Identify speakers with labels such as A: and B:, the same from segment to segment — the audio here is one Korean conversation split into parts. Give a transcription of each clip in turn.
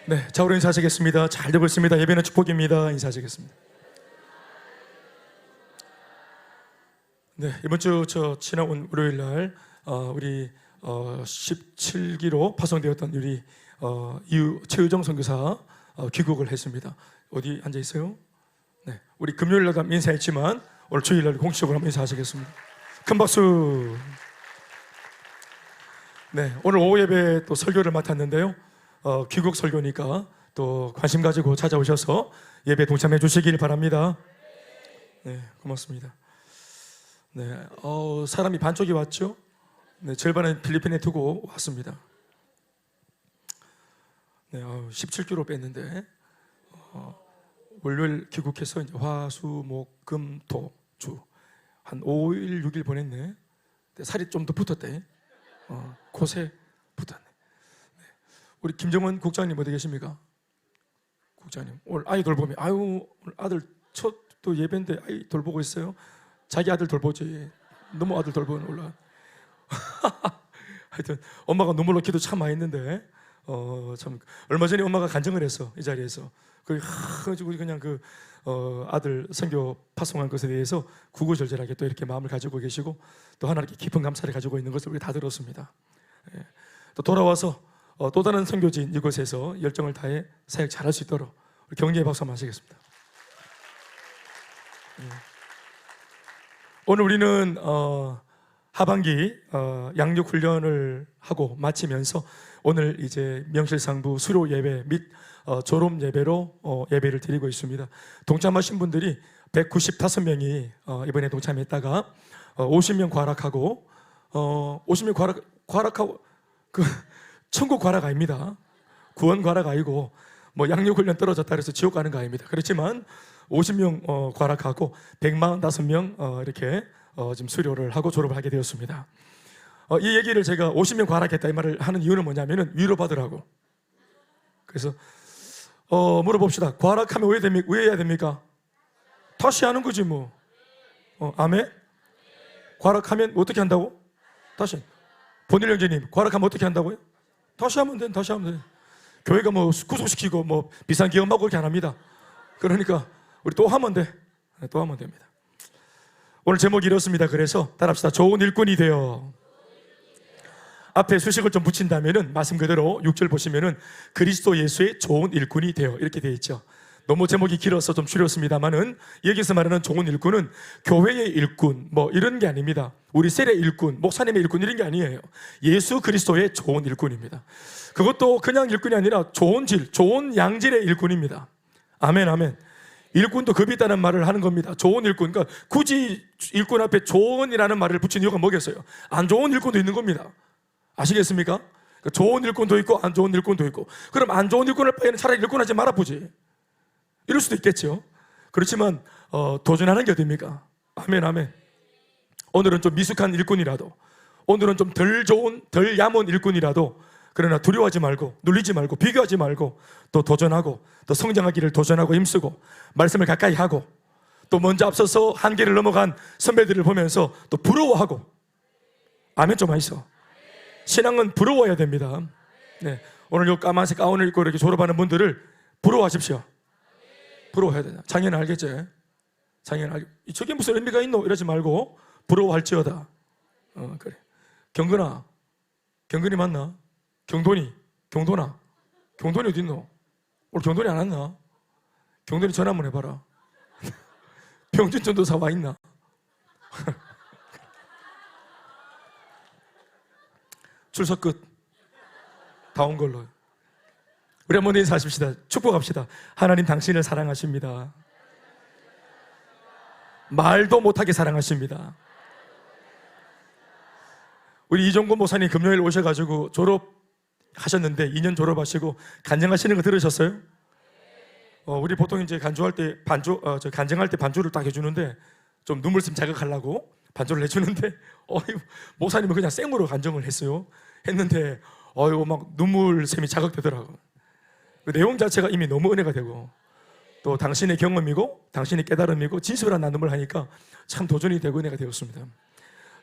A: 네, 자, 우리 인사하시겠습니다. 잘 되고 있습니다. 예배는 축복입니다. 인사하시겠습니다. 네, 이번 주 지나온 월요일 날 우리 17기로 파송되었던 우리 최의정 선교사 귀국을 했습니다. 어디 앉아 있어요? 네, 우리 금요일 날 인사했지만 오늘 주일 날 공식적으로 한번 인사하시겠습니다. 큰 박수. 네, 오늘 오후 예배 또 설교를 맡았는데요. 귀국 설교니까 또 관심 가지고 찾아오셔서 예배 동참해 주시길 바랍니다. 네, 고맙습니다. 네, 사람이 반쪽이 왔죠? 네, 절반은 필리핀에 두고 왔습니다. 네, 17kg 뺐는데 월요일 귀국해서 이제 화, 수, 목, 금, 토, 주 한 5일, 6일 보냈네. 살이 좀 더 붙었대. 곳에 붙었네. 네. 우리 김정은 국장님 어디 계십니까? 국장님 오늘 아이 돌보면 오늘 아들 첫 또 예배인데 아이 돌보고 있어요. 자기 아들 돌보지 너무 아들 돌보는 올라. 하여튼 엄마가 눈물 넣기도 참 많이 했는데 참 얼마 전에 엄마가 간증을 했어. 이 자리에서 그래가지고 그냥 아들 선교 파송한 것에 대해서 구구절절하게 또 이렇게 마음을 가지고 계시고 또 하나님께 깊은 감사를 가지고 있는 것을 우리 다 들었습니다. 예. 또 돌아와서 또 다른 선교지인 이곳에서 열정을 다해 사역 잘할 수 있도록 우리 격려의 박수 한번 하시겠습니다. 오늘 우리는 하반기 양육 훈련을 하고 마치면서 오늘 이제 명실상부 수료 예배 및 졸업 예배로 예배를 드리고 있습니다. 동참하신 분들이 195명이 이번에 동참했다가 50명 과락하고 50명 과락하고 천국 과락 아닙니다. 구원 과락 아니고 뭐 양육 훈련 떨어졌다 그래서 지옥 가는 거 아닙니다. 그렇지만 50명 과락하고 145명 이렇게 지금 수료를 하고 졸업을 하게 되었습니다. 이 얘기를 제가 50명 과락했다 이 말을 하는 이유는 뭐냐면은 위로받으라고. 그래서 물어봅시다. 과락하면 왜 해야 됩니까? 다시 하는 거지 뭐. 아멘? 과락하면 어떻게 한다고? 다시. 본일 형제님 과락하면 어떻게 한다고요? 다시 하면 돼. 다시 하면 돼. 교회가 뭐 구속시키고 뭐 비상기업하고 그렇게 안 합니다. 그러니까 우리 또 하면 돼. 또 하면 됩니다. 오늘 제목이 이렇습니다. 그래서 따라합시다. 좋은 일꾼이 되어. 앞에 수식을 좀 붙인다면은 말씀 그대로 6절 보시면은 그리스도 예수의 좋은 일꾼이 되어 이렇게 되어 있죠. 너무 제목이 길어서 좀 줄였습니다만은 여기서 말하는 좋은 일꾼은 교회의 일꾼 뭐 이런 게 아닙니다. 우리 셀의 일꾼, 목사님의 일꾼 이런 게 아니에요. 예수 그리스도의 좋은 일꾼입니다. 그것도 그냥 일꾼이 아니라 좋은 질, 좋은 양질의 일꾼입니다. 아멘, 아멘. 일꾼도 급이 있다는 말을 하는 겁니다. 좋은 일꾼. 그러니까 굳이 일꾼 앞에 좋은이라는 말을 붙인 이유가 뭐겠어요? 안 좋은 일꾼도 있는 겁니다. 아시겠습니까? 그러니까 좋은 일꾼도 있고 안 좋은 일꾼도 있고. 그럼 안 좋은 일꾼을 바에는 차라리 일꾼하지 말아보지. 이럴 수도 있겠죠. 그렇지만 도전하는 게 어딥니까? 아멘, 아멘. 오늘은 좀 미숙한 일꾼이라도, 오늘은 좀 덜 좋은, 덜 야몬 일꾼이라도, 그러나 두려워하지 말고, 눌리지 말고, 비교하지 말고, 또 도전하고, 또 성장하기를 도전하고 힘쓰고, 말씀을 가까이 하고, 또 먼저 앞서서 한계를 넘어간 선배들을 보면서 또 부러워하고. 아멘 좀 하시죠. 신앙은 부러워야 됩니다. 네, 오늘 요 까만색 가운을 입고 이렇게 졸업하는 분들을 부러워하십시오. 부러워해야 되나? 장애는 알겠지? 장애는 알겠지? 저게 무슨 의미가 있노? 이러지 말고 부러워할지어다. 그래. 경근아, 경근이 맞나? 경돈이, 경돈아, 경돈이 어디 있노? 오늘 경돈이 안 왔나? 경돈이 전화 한번 해봐라. 병준 전도사 와 있나? 출석 끝. 다 온 걸로. 우리 한번 인사하십시다. 축복합시다. 하나님 당신을 사랑하십니다. 말도 못하게 사랑하십니다. 우리 이종곤 목사님 금요일 오셔가지고 졸업하셨는데 2년 졸업하시고 간증하시는 거 들으셨어요? 우리 보통 이제 간주할 때 간증할 때 반주를 딱 해주는데 좀 눈물샘 자극하려고 반주를 해주는데 목사님은 그냥 생으로 간증을 했어요. 했는데 막 눈물샘이 자극되더라고. 그 내용 자체가 이미 너무 은혜가 되고 또 당신의 경험이고 당신의 깨달음이고 진솔한 나눔을 하니까 참 도전이 되고 은혜가 되었습니다.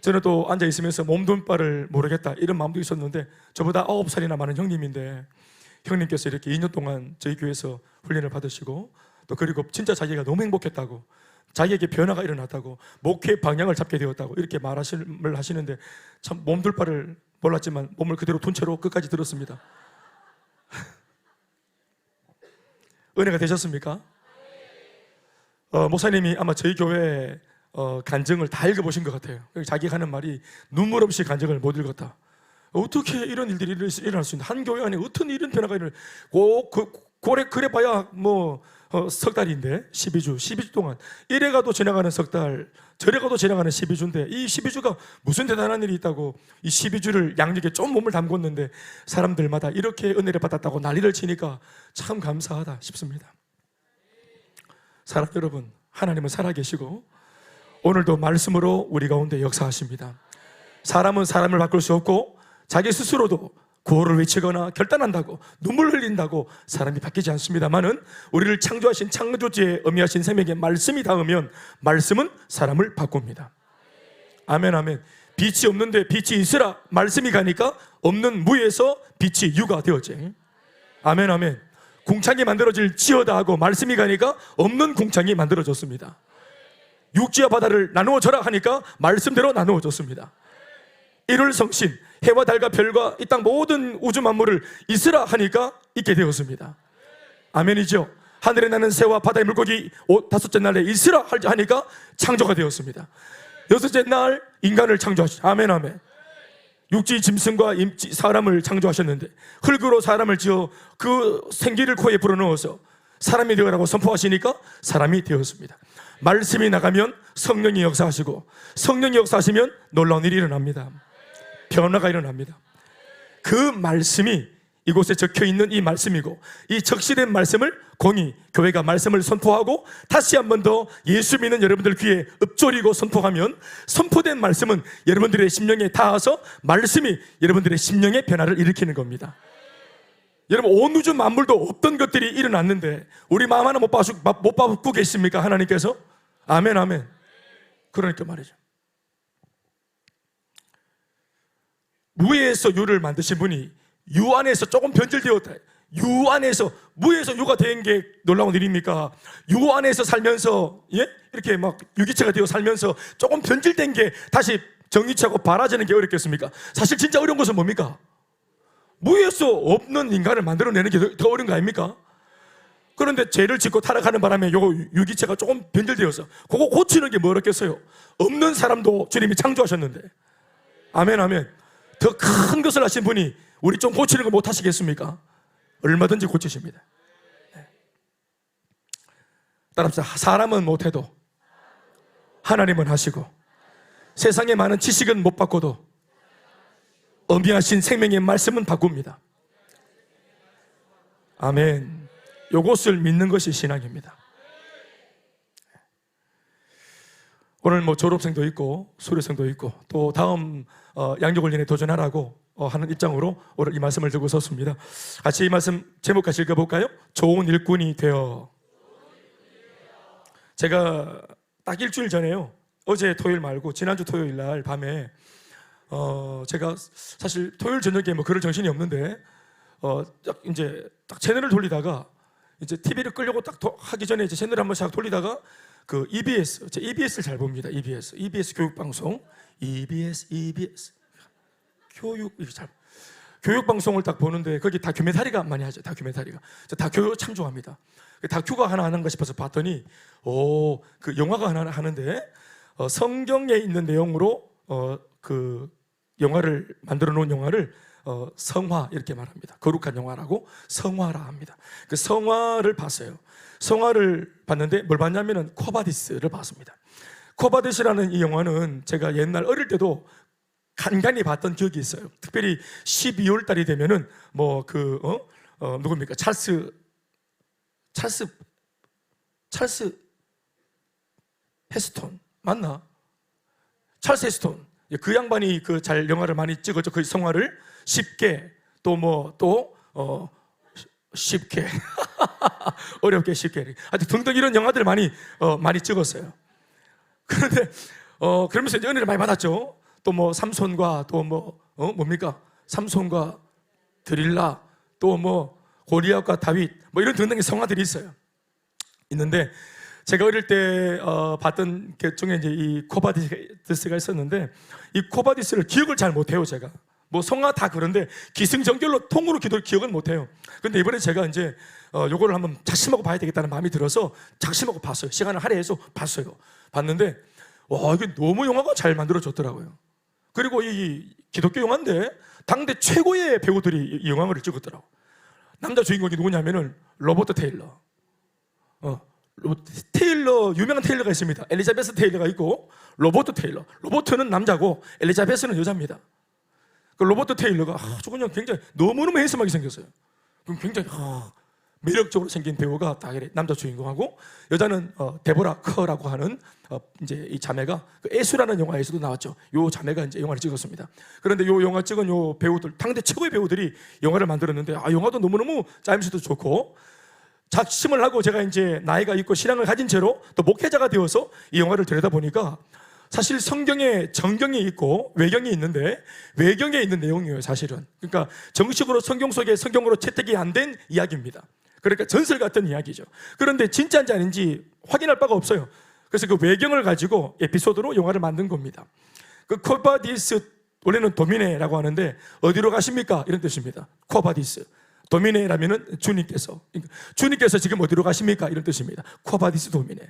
A: 저는 또 앉아있으면서 몸둘 바를 모르겠다 이런 마음도 있었는데 저보다 9살이나 많은 형님인데 형님께서 이렇게 2년 동안 저희 교회에서 훈련을 받으시고 또 그리고 진짜 자기가 너무 행복했다고, 자기에게 변화가 일어났다고, 목회 방향을 잡게 되었다고 이렇게 말을 하시는데 참 몸둘 바를 몰랐지만 몸을 그대로 둔 채로 끝까지 들었습니다. 은혜가 되셨습니까? 목사님이 아마 저희 교회 간증을 다 읽어보신 것 같아요. 자기가 하는 말이 눈물 없이 간증을 못 읽었다. 어떻게 이런 일들이 일어날 수 있나? 한 교회 안에 어떤 이런 변화가 일어날, 그래 봐야 뭐 석 달인데 12주 동안 이래 가도 지나가는 석 달, 저래 가도 지나가는 12주인데 이 12주가 무슨 대단한 일이 있다고 이 12주를 양육에 좀 몸을 담궜는데 사람들마다 이렇게 은혜를 받았다고 난리를 치니까 참 감사하다 싶습니다. 사랑 여러분, 하나님은 살아계시고 오늘도 말씀으로 우리 가운데 역사하십니다. 사람은 사람을 바꿀 수 없고 자기 스스로도 구호를 외치거나 결단한다고 눈물 흘린다고 사람이 바뀌지 않습니다만은 우리를 창조하신 창조주의 어미하신 생명의 말씀이 닿으면 말씀은 사람을 바꿉니다. 아멘 아멘. 빛이 없는데 빛이 있으라 말씀이 가니까 없는 무에서 빛이 유가 되었지. 아멘 아멘. 궁창이 만들어질 지어다 하고 말씀이 가니까 없는 궁창이 만들어졌습니다. 육지와 바다를 나누어져라 하니까 말씀대로 나누어졌습니다. 일월성신 해와 달과 별과 이 땅 모든 우주 만물을 있으라 하니까 있게 되었습니다. 아멘이죠. 하늘에 나는 새와 바다의 물고기 다섯째 날에 있으라 하니까 창조가 되었습니다. 여섯째 날 인간을 창조하셨습니다. 아멘 아멘. 육지 짐승과 사람을 창조하셨는데 흙으로 사람을 지어 그 생기를 코에 불어넣어서 사람이 되어라고 선포하시니까 사람이 되었습니다. 말씀이 나가면 성령이 역사하시고 성령이 역사하시면 놀라운 일이 일어납니다. 변화가 일어납니다. 그 말씀이 이곳에 적혀있는 이 말씀이고 이 적시된 말씀을 공의 교회가 말씀을 선포하고 다시 한 번 더 예수 믿는 여러분들 귀에 읊조리고 선포하면 선포된 말씀은 여러분들의 심령에 닿아서 말씀이 여러분들의 심령의 변화를 일으키는 겁니다. 여러분 온 우주 만물도 없던 것들이 일어났는데 우리 마음 하나 못 바꾸고 계십니까? 하나님께서? 아멘 아멘. 그러니까 말이죠. 무에서 유를 만드신 분이 유 안에서 조금 변질되었다. 유 안에서 무에서 유가 된 게 놀라운 일입니까? 유 안에서 살면서 이렇게 막 유기체가 되어 살면서 조금 변질된 게 다시 정유체하고 발화되는 게 어렵겠습니까? 사실 진짜 어려운 것은 뭡니까? 무에서 없는 인간을 만들어내는 게 더 어려운 거 아닙니까? 그런데 죄를 짓고 타락하는 바람에 요 유기체가 조금 변질되어서 그거 고치는 게 뭐 어렵겠어요? 없는 사람도 주님이 창조하셨는데. 아멘 아멘. 더 큰 것을 하신 분이 우리 좀 고치는 거 못 하시겠습니까? 얼마든지 고치십니다. 네. 따라합시다. 사람은 못해도 하나님은 하시고 세상에 많은 지식은 못 바꿔도 어미하신 생명의 말씀은 바꿉니다. 아멘. 요것을 믿는 것이 신앙입니다. 오늘 뭐 졸업생도 있고 수료생도 있고 또 다음 양육훈련에 도전하라고 하는 입장으로 오늘 이 말씀을 들고 섰습니다. 같이 이 말씀 제목 같이 읽어볼까요? 좋은 일꾼이 되어. 제가 딱 일주일 전에요, 어제 토요일 말고 지난주 토요일 날 밤에 제가 사실 토요일 저녁에 뭐 그럴 정신이 없는데 이제 딱 채널을 돌리다가 이제 TV를 끄려고 딱 하기 전에 이제 채널을 한번 싹 돌리다가 그 EBS, 제 EBS를 잘 봅니다. EBS 교육방송, EBS 교육 이렇게 잘 교육방송을 딱 보는데 거기 다큐멘터리가 많이 하죠. 다큐멘터리가 저 다큐 참 좋아합니다. 다큐가 하나 하는가 싶어서 봤더니 그 영화가 하나 하는데 성경에 있는 내용으로 그 영화를 만들어 놓은 영화를 성화 이렇게 말합니다. 거룩한 영화라고 성화라 합니다. 그 성화를 봤어요. 성화를 봤는데 뭘 봤냐면은 코바디스를 봤습니다. 코바디스라는 이 영화는 제가 옛날 어릴 때도 간간히 봤던 기억이 있어요. 특별히 12월 달이 되면은 뭐 누굽니까? 찰스 헤스톤 맞나? 찰스 헤스톤. 그 양반이 그 잘 영화를 많이 찍었죠. 그 성화를 쉽게 쉽게 어렵게 쉽게 하여튼 등등 이런 영화들 많이 찍었어요. 그런데 그러면서 이제 은혜를 많이 받았죠. 또 뭐 삼손과 또 뭡니까? 삼손과 드릴라 또 뭐 골리앗과 다윗 뭐 이런 등등의 성화들이 있어요. 있는데 제가 어릴 때 봤던 게 중에 이제 이 코바디스가 있었는데 이 코바디스를 기억을 잘 못해요. 제가 뭐 성화 다 그런데 기승전결로 통으로 기억은 못해요. 근데 이번에 제가 이제 요거를 한번 작심하고 봐야 되겠다는 마음이 들어서 작심하고 봤어요. 시간을 할애해서 봤어요. 봤는데 와, 이게 너무 영화가 잘 만들어졌더라고요. 그리고 이 기독교 영화인데 당대 최고의 배우들이 이 영화를 찍었더라고. 남자 주인공이 누구냐면은 로버트 테일러. 테일러, 유명한 테일러가 있습니다. 엘리자베스 테일러가 있고 로버트 테일러. 로버트는 남자고 엘리자베스는 여자입니다. 그 로버트 테일러가 아주 그냥 굉장히 너무너무 핸섬하게 생겼어요. 그럼 굉장히 매력적으로 생긴 배우가 다 남자 주인공하고 여자는 데보라 커라고 하는 이제 이 자매가 그 애수라는 영화에서도 나왔죠. 요 자매가 이제 영화를 찍었습니다. 그런데 요 영화 찍은 요 배우들 당대 최고의 배우들이 영화를 만들었는데 영화도 너무너무 짜임새도 좋고 작심을 하고 제가 이제 나이가 있고 신앙을 가진 채로 또 목회자가 되어서 이 영화를 들여다보니까 사실 성경에 정경이 있고 외경이 있는데 외경에 있는 내용이에요. 사실은. 그러니까 정식으로 성경 속에 성경으로 채택이 안 된 이야기입니다. 그러니까 전설 같은 이야기죠. 그런데 진짜인지 아닌지 확인할 바가 없어요. 그래서 그 외경을 가지고 에피소드로 영화를 만든 겁니다. 그 코바디스, 원래는 도미네라고 하는데 어디로 가십니까? 이런 뜻입니다. 코바디스. 도미네라면은 주님께서 지금 어디로 가십니까? 이런 뜻입니다. 코바디스 도미네.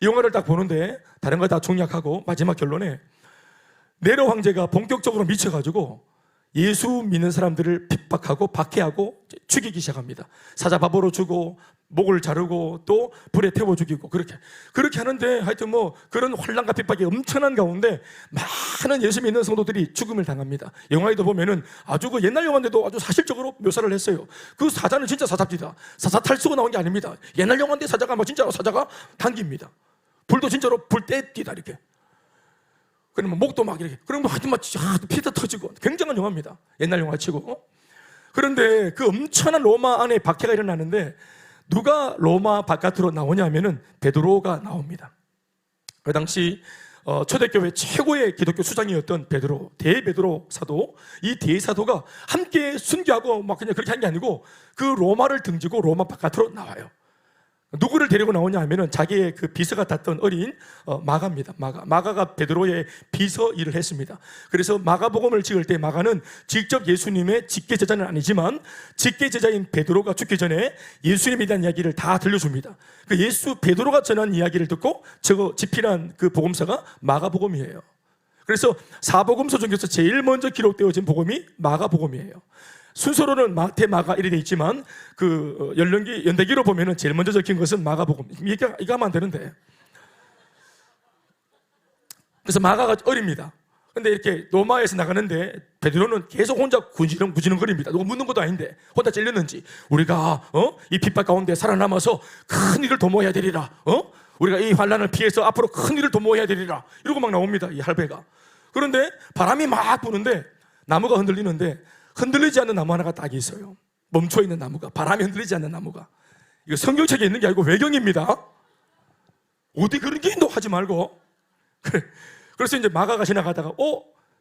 A: 이 영화를 딱 보는데 다른 거 다 종약하고 마지막 결론에 네로 황제가 본격적으로 미쳐가지고 예수 믿는 사람들을 핍박하고 박해하고 죽이기 시작합니다. 사자밥으로 주고 목을 자르고 또 불에 태워 죽이고 그렇게 하는데 하여튼 뭐 그런 환난과 핍박이 엄청난 가운데 많은 예수 믿는 성도들이 죽음을 당합니다. 영화에도 보면은 아주 그 옛날 영화인데도 아주 사실적으로 묘사를 했어요. 그 사자는 진짜 사자입니다. 사자 탈 쓰고 나온 게 아닙니다. 옛날 영화인데 사자가 뭐 진짜로 사자가 당깁니다. 불도 진짜로 불 떼띠다 이렇게. 그러면 목도 막 이렇게. 그러면 하여튼 막 피가 터지고 굉장한 영화입니다. 옛날 영화 치고. 그런데 그 엄청난 로마 안에 박해가 일어나는데 누가 로마 바깥으로 나오냐 하면은 베드로가 나옵니다. 그 당시 초대교회 최고의 기독교 수장이었던 베드로, 대베드로 사도, 이 대사도가 함께 순교하고 막 그냥 그렇게 한 게 아니고 그 로마를 등지고 로마 바깥으로 나와요. 누구를 데리고 나오냐 하면은 자기의 그 비서 같았던 어린 마가입니다. 마가가 베드로의 비서 일을 했습니다. 그래서 마가복음을 찍을 때 마가는 직접 예수님의 직계 제자는 아니지만 직계 제자인 베드로가 죽기 전에 예수님에 대한 이야기를 다 들려줍니다. 그 베드로가 전한 이야기를 듣고 집필한 그 복음서가 마가복음이에요. 그래서 사복음서 중에서 제일 먼저 기록되어진 복음이 마가복음이에요. 순서로는 마태, 마가 이렇게 돼 있지만 그 연대기로 보면은 제일 먼저 적힌 것은 마가복음. 이거 하면 안 되는데. 그래서 마가가 어립니다. 근데 이렇게 로마에서 나가는데 베드로는 계속 혼자 구지렁거립니다. 누가 묻는 것도 아닌데 혼자 찔렸는지 우리가 이 핍박 가운데 살아남아서 큰 일을 도모해야 되리라. 우리가 이 환난을 피해서 앞으로 큰 일을 도모해야 되리라. 이러고 막 나옵니다. 이 할배가. 그런데 바람이 막 부는데 나무가 흔들리는데 흔들리지 않는 나무 하나가 딱 있어요. 멈춰있는 나무가. 바람이 흔들리지 않는 나무가. 이거 성경책에 있는 게 아니고 외경입니다. 어디 그런 게 있노 하지 말고. 그래서 이제 마가가 지나가다가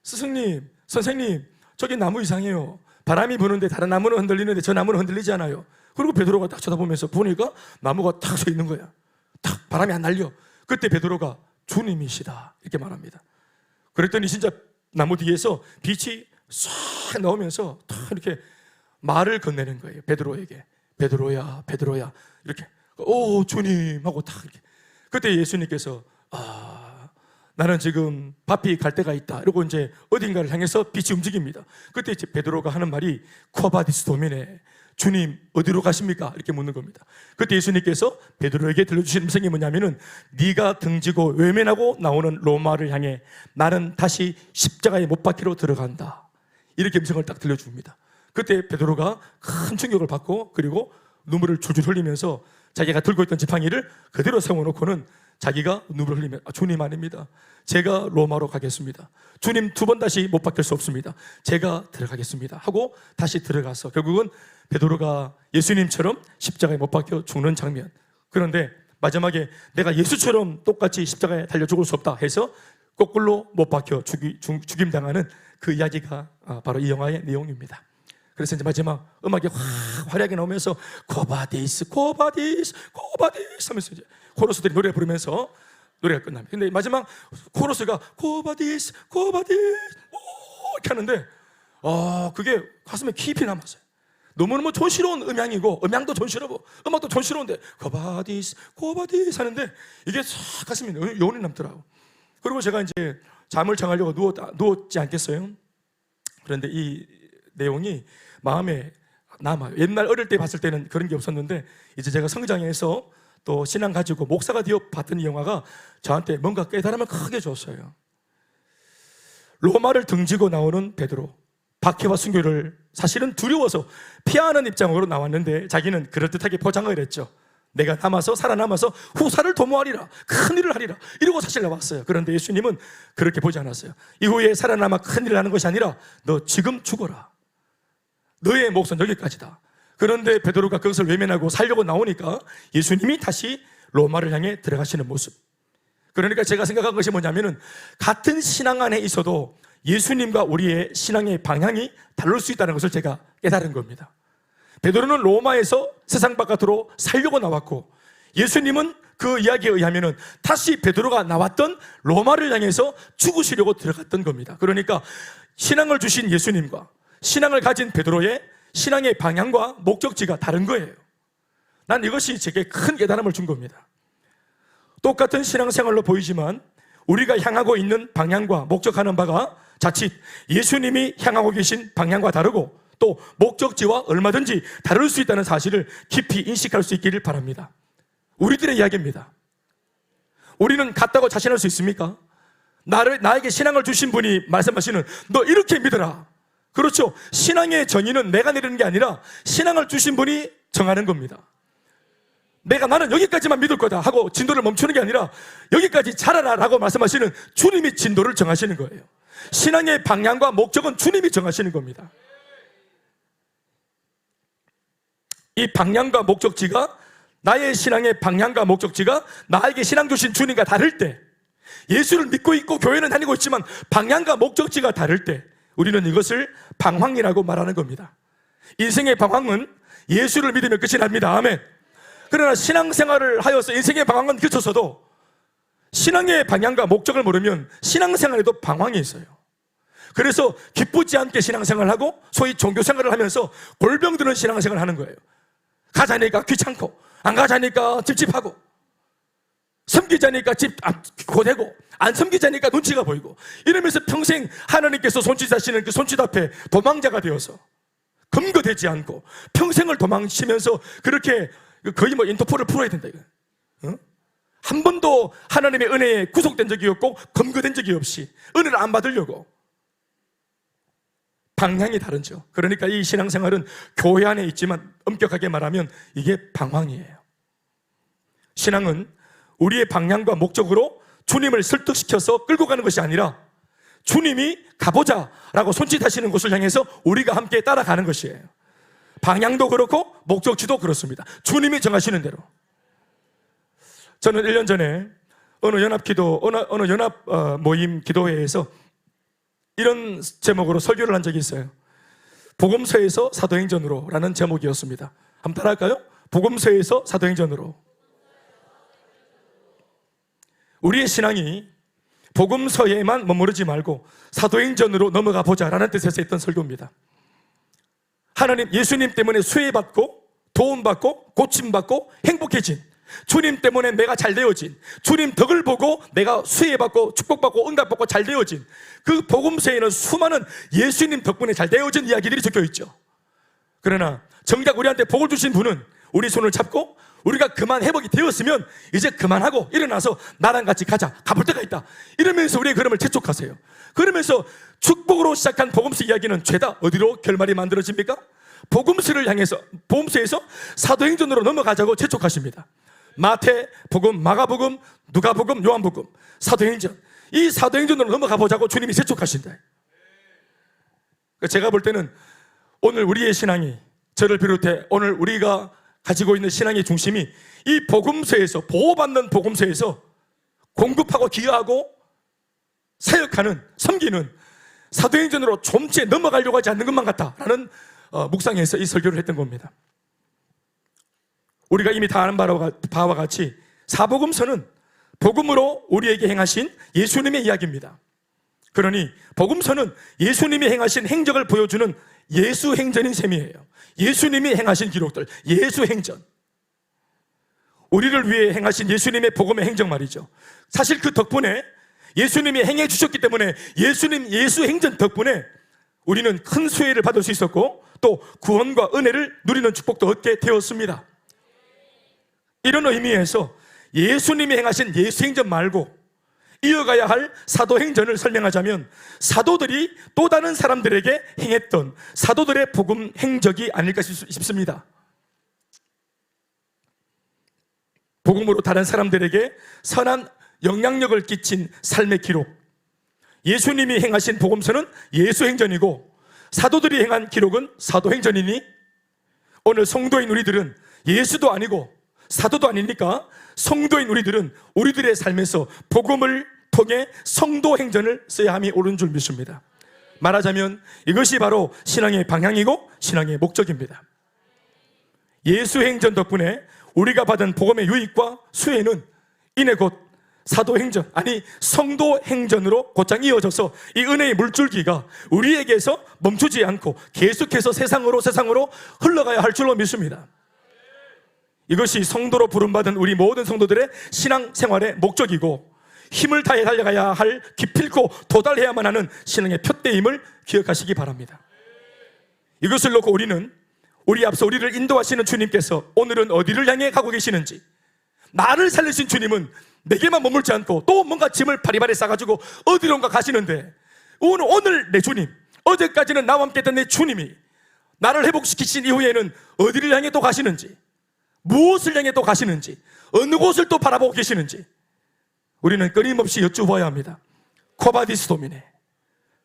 A: 스승님, 선생님, 저기 나무 이상해요. 바람이 부는데 다른 나무는 흔들리는데 저 나무는 흔들리지 않아요. 그리고 베드로가 딱 쳐다보면서 보니까 나무가 탁 서 있는 거야. 탁 바람이 안 날려. 그때 베드로가 주님이시다 이렇게 말합니다. 그랬더니 진짜 나무 뒤에서 빛이 싹 나오면서 탁 이렇게 말을 건네는 거예요. 베드로에게. 베드로야, 베드로야. 이렇게. 오, 주님 하고 탁 이렇게. 그때 예수님께서 나는 지금 바삐 갈 데가 있다. 이러고 이제 어딘가를 향해서 빛이 움직입니다. 그때 이제 베드로가 하는 말이 코바디스 도미네. 주님 어디로 가십니까? 이렇게 묻는 겁니다. 그때 예수님께서 베드로에게 들려주신 음성이 뭐냐면은 네가 등지고 외면하고 나오는 로마를 향해 나는 다시 십자가에 못 박히러 들어간다. 이렇게 음성을 딱 들려줍니다. 그때 베드로가 큰 충격을 받고 그리고 눈물을 줄줄 흘리면서 자기가 들고 있던 지팡이를 그대로 세워놓고는 자기가 눈물을 흘리며 주님 아닙니다. 제가 로마로 가겠습니다. 주님 두 번 다시 못 박힐 수 없습니다. 제가 들어가겠습니다 하고 다시 들어가서 결국은 베드로가 예수님처럼 십자가에 못 박혀 죽는 장면. 그런데 마지막에 내가 예수처럼 똑같이 십자가에 달려 죽을 수 없다 해서 거꾸로 못 박혀 죽임당하는 그 이야기가 바로 이 영화의 내용입니다. 그래서 이제 마지막 음악이 확 화려하게 나오면서 코바디스 코바디스 코바디스 하면서 이제 코러스들이 노래 부르면서 노래가 끝납니다. 근데 마지막 코러스가 코바디스 코바디스 이렇게 하는데 그게 가슴에 깊이 남았어요. 너무너무 촌스러운 음향이고, 음향도 촌스러워, 음악도 촌스러운데 코바디스 코바디스 하는데 이게 싹 가슴에 여운이 남더라고. 그리고 제가 이제 잠을 청하려고 누웠지 않겠어요? 그런데 이 내용이 마음에 남아요. 옛날 어릴 때 봤을 때는 그런 게 없었는데 이제 제가 성장해서 또 신앙 가지고 목사가 되어 봤던 이 영화가 저한테 뭔가 깨달음을 크게 줬어요. 로마를 등지고 나오는 베드로, 박해와 순교를 사실은 두려워서 피하는 입장으로 나왔는데 자기는 그럴듯하게 포장을 했죠. 내가 살아남아서 후사를 도모하리라, 큰일을 하리라, 이러고 사실 나왔어요. 그런데 예수님은 그렇게 보지 않았어요. 이후에 살아남아 큰일을 하는 것이 아니라 너 지금 죽어라, 너의 몫은 여기까지다. 그런데 베드로가 그것을 외면하고 살려고 나오니까 예수님이 다시 로마를 향해 들어가시는 모습. 그러니까 제가 생각한 것이 뭐냐면은 같은 신앙 안에 있어도 예수님과 우리의 신앙의 방향이 다를 수 있다는 것을 제가 깨달은 겁니다. 베드로는 로마에서 세상 바깥으로 살려고 나왔고, 예수님은 그 이야기에 의하면은 다시 베드로가 나왔던 로마를 향해서 죽으시려고 들어갔던 겁니다. 그러니까 신앙을 주신 예수님과 신앙을 가진 베드로의 신앙의 방향과 목적지가 다른 거예요. 난 이것이 제게 큰 깨달음을 준 겁니다. 똑같은 신앙생활로 보이지만 우리가 향하고 있는 방향과 목적하는 바가 자칫 예수님이 향하고 계신 방향과 다르고 또 목적지와 얼마든지 다를 수 있다는 사실을 깊이 인식할 수 있기를 바랍니다. 우리들의 이야기입니다. 우리는 같다고 자신할 수 있습니까? 나에게 신앙을 주신 분이 말씀하시는 너 이렇게 믿어라. 그렇죠. 신앙의 정의는 내가 내리는 게 아니라 신앙을 주신 분이 정하는 겁니다. 나는 여기까지만 믿을 거다 하고 진도를 멈추는 게 아니라 여기까지 자라라 라고 말씀하시는 주님이 진도를 정하시는 거예요. 신앙의 방향과 목적은 주님이 정하시는 겁니다. 이 방향과 목적지가, 나의 신앙의 방향과 목적지가 나에게 신앙 주신 주님과 다를 때, 예수를 믿고 있고 교회는 다니고 있지만 방향과 목적지가 다를 때 우리는 이것을 방황이라고 말하는 겁니다. 인생의 방황은 예수를 믿으면 끝이 납니다. 아멘. 그러나 신앙생활을 하여서 인생의 방황은 그쳤어도 신앙의 방향과 목적을 모르면 신앙생활에도 방황이 있어요. 그래서 기쁘지 않게 신앙생활을 하고 소위 종교생활을 하면서 골병드는 신앙생활을 하는 거예요. 가자니까 귀찮고, 안 가자니까 찝찝하고, 섬기자니까 고되고, 안 섬기자니까 눈치가 보이고, 이러면서 평생 하나님께서 손짓하시는 그 손짓 앞에 도망자가 되어서 검거되지 않고 평생을 도망치면서 그렇게 거의 인터폴을 풀어야 된다 이거. 한 번도 하나님의 은혜에 구속된 적이 없고 검거된 적이 없이 은혜를 안 받으려고. 방향이 다르죠. 그러니까 이 신앙생활은 교회 안에 있지만 엄격하게 말하면 이게 방황이에요. 신앙은 우리의 방향과 목적으로 주님을 설득시켜서 끌고 가는 것이 아니라 주님이 가보자 라고 손짓하시는 곳을 향해서 우리가 함께 따라가는 것이에요. 방향도 그렇고 목적지도 그렇습니다. 주님이 정하시는 대로. 저는 1년 전에 어느 연합 모임 기도회에서 이런 제목으로 설교를 한 적이 있어요. 복음서에서 사도행전으로 라는 제목이었습니다. 한번 따라할까요? 복음서에서 사도행전으로. 우리의 신앙이 복음서에만 머무르지 말고 사도행전으로 넘어가 보자라는 뜻에서 했던 설교입니다. 하나님, 예수님 때문에 수혜받고 도움받고 고침받고 행복해진, 주님 때문에 내가 잘 되어진, 주님 덕을 보고 내가 수혜받고 축복받고 응답받고 잘 되어진, 그 복음서에는 수많은 예수님 덕분에 잘 되어진 이야기들이 적혀 있죠. 그러나 정작 우리한테 복을 주신 분은 우리 손을 잡고 우리가 그만 회복이 되었으면 이제 그만하고 일어나서 나랑 같이 가볼 때가 있다 이러면서 우리의 걸음을 재촉하세요. 그러면서 축복으로 시작한 복음서 이야기는 죄다 어디로 결말이 만들어집니까? 복음서를 향해서, 복음서에서 사도행전으로 넘어가자고 재촉하십니다. 마태 복음, 마가복음, 누가복음, 요한복음, 사도행전, 이 사도행전으로 넘어가 보자고 주님이 재촉하신다. 제가 볼 때는 오늘 우리의 신앙이, 저를 비롯해 오늘 우리가 가지고 있는 신앙의 중심이 이 복음서에서, 보호받는 복음서에서 공급하고 기여하고 사역하는, 섬기는 사도행전으로 좀째 넘어가려고 하지 않는 것만 같다라는 묵상해서 이 설교를 했던 겁니다. 우리가 이미 다 아는 바와 같이 사복음서는 복음으로 우리에게 행하신 예수님의 이야기입니다. 그러니 복음서는 예수님이 행하신 행적을 보여주는 예수 행전인 셈이에요. 예수님이 행하신 기록들, 예수 행전. 우리를 위해 행하신 예수님의 복음의 행적 말이죠. 사실 그 덕분에 예수님이 행해 주셨기 때문에 예수 행전 덕분에 우리는 큰 수혜를 받을 수 있었고 또 구원과 은혜를 누리는 축복도 얻게 되었습니다. 이런 의미에서 예수님이 행하신 예수 행전 말고 이어가야 할 사도행전을 설명하자면 사도들이 또 다른 사람들에게 행했던 사도들의 복음 행적이 아닐까 싶습니다. 복음으로 다른 사람들에게 선한 영향력을 끼친 삶의 기록. 예수님이 행하신 복음서는 예수행전이고 사도들이 행한 기록은 사도행전이니 오늘 성도인 우리들은 예수도 아니고 사도도 아니니까 성도인 우리들은 우리들의 삶에서 복음을 통해 성도행전을 써야 함이 옳은 줄 믿습니다. 말하자면 이것이 바로 신앙의 방향이고 신앙의 목적입니다. 예수행전 덕분에 우리가 받은 복음의 유익과 수혜는 이내 곧 사도행전, 아니 성도행전으로 곧장 이어져서 이 은혜의 물줄기가 우리에게서 멈추지 않고 계속해서 세상으로 흘러가야 할 줄로 믿습니다. 이것이 성도로 부름받은 우리 모든 성도들의 신앙생활의 목적이고 힘을 다해 달려가야 할 기필코 도달해야만 하는 신앙의 푯대임을 기억하시기 바랍니다. 이것을 놓고 우리는 우리 앞서 우리를 인도하시는 주님께서 오늘은 어디를 향해 가고 계시는지, 나를 살리신 주님은 내게만 머물지 않고 또 뭔가 짐을 바리바리 싸가지고 어디론가 가시는데 오늘 내 주님, 어제까지는 나와 함께 했던 내 주님이 나를 회복시키신 이후에는 어디를 향해 또 가시는지, 무엇을 향해 또 가시는지, 어느 곳을 또 바라보고 계시는지 우리는 끊임없이 여쭈어야 합니다. 코바디스 도미네,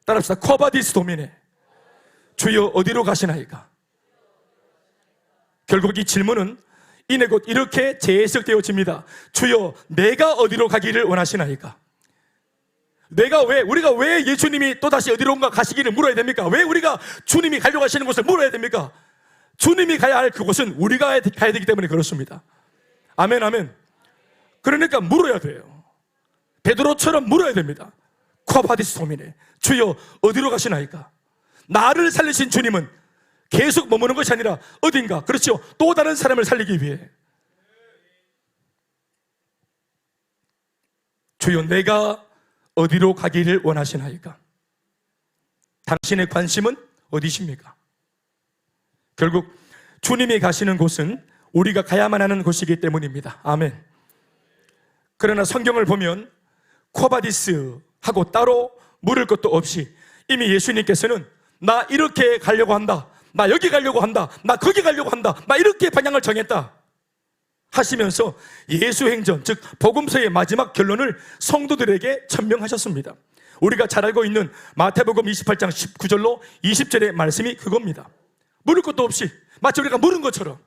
A: 따라합시다. 코바디스 도미네. 주여 어디로 가시나이까? 결국 이 질문은 이내 곧 이렇게 재해석되어집니다. 주여 내가 어디로 가기를 원하시나이까? 우리가 왜 예수님이 또다시 어디론가 가시기를 물어야 됩니까? 왜 우리가 주님이 가려고 하시는 곳을 물어야 됩니까? 주님이 가야 할 그곳은 우리가 가야 되기 때문에 그렇습니다. 아멘, 아멘. 그러니까 물어야 돼요. 베드로처럼 물어야 됩니다. 코바디스 도미네, 주여 어디로 가시나이까? 나를 살리신 주님은 계속 머무는 것이 아니라 어딘가, 그렇죠, 또 다른 사람을 살리기 위해. 주여 내가 어디로 가기를 원하시나이까? 당신의 관심은 어디십니까? 결국 주님이 가시는 곳은 우리가 가야만 하는 곳이기 때문입니다. 아멘. 그러나 성경을 보면 코바디스 하고 따로 물을 것도 없이 이미 예수님께서는 나 이렇게 가려고 한다, 나 여기 가려고 한다, 나 거기 가려고 한다, 나 이렇게 방향을 정했다 하시면서 예수행전, 즉 복음서의 마지막 결론을 성도들에게 천명하셨습니다. 우리가 잘 알고 있는 마태복음 28장 19절로 20절의 말씀이 그겁니다. 물을 것도 없이 마치 우리가 물은 것처럼,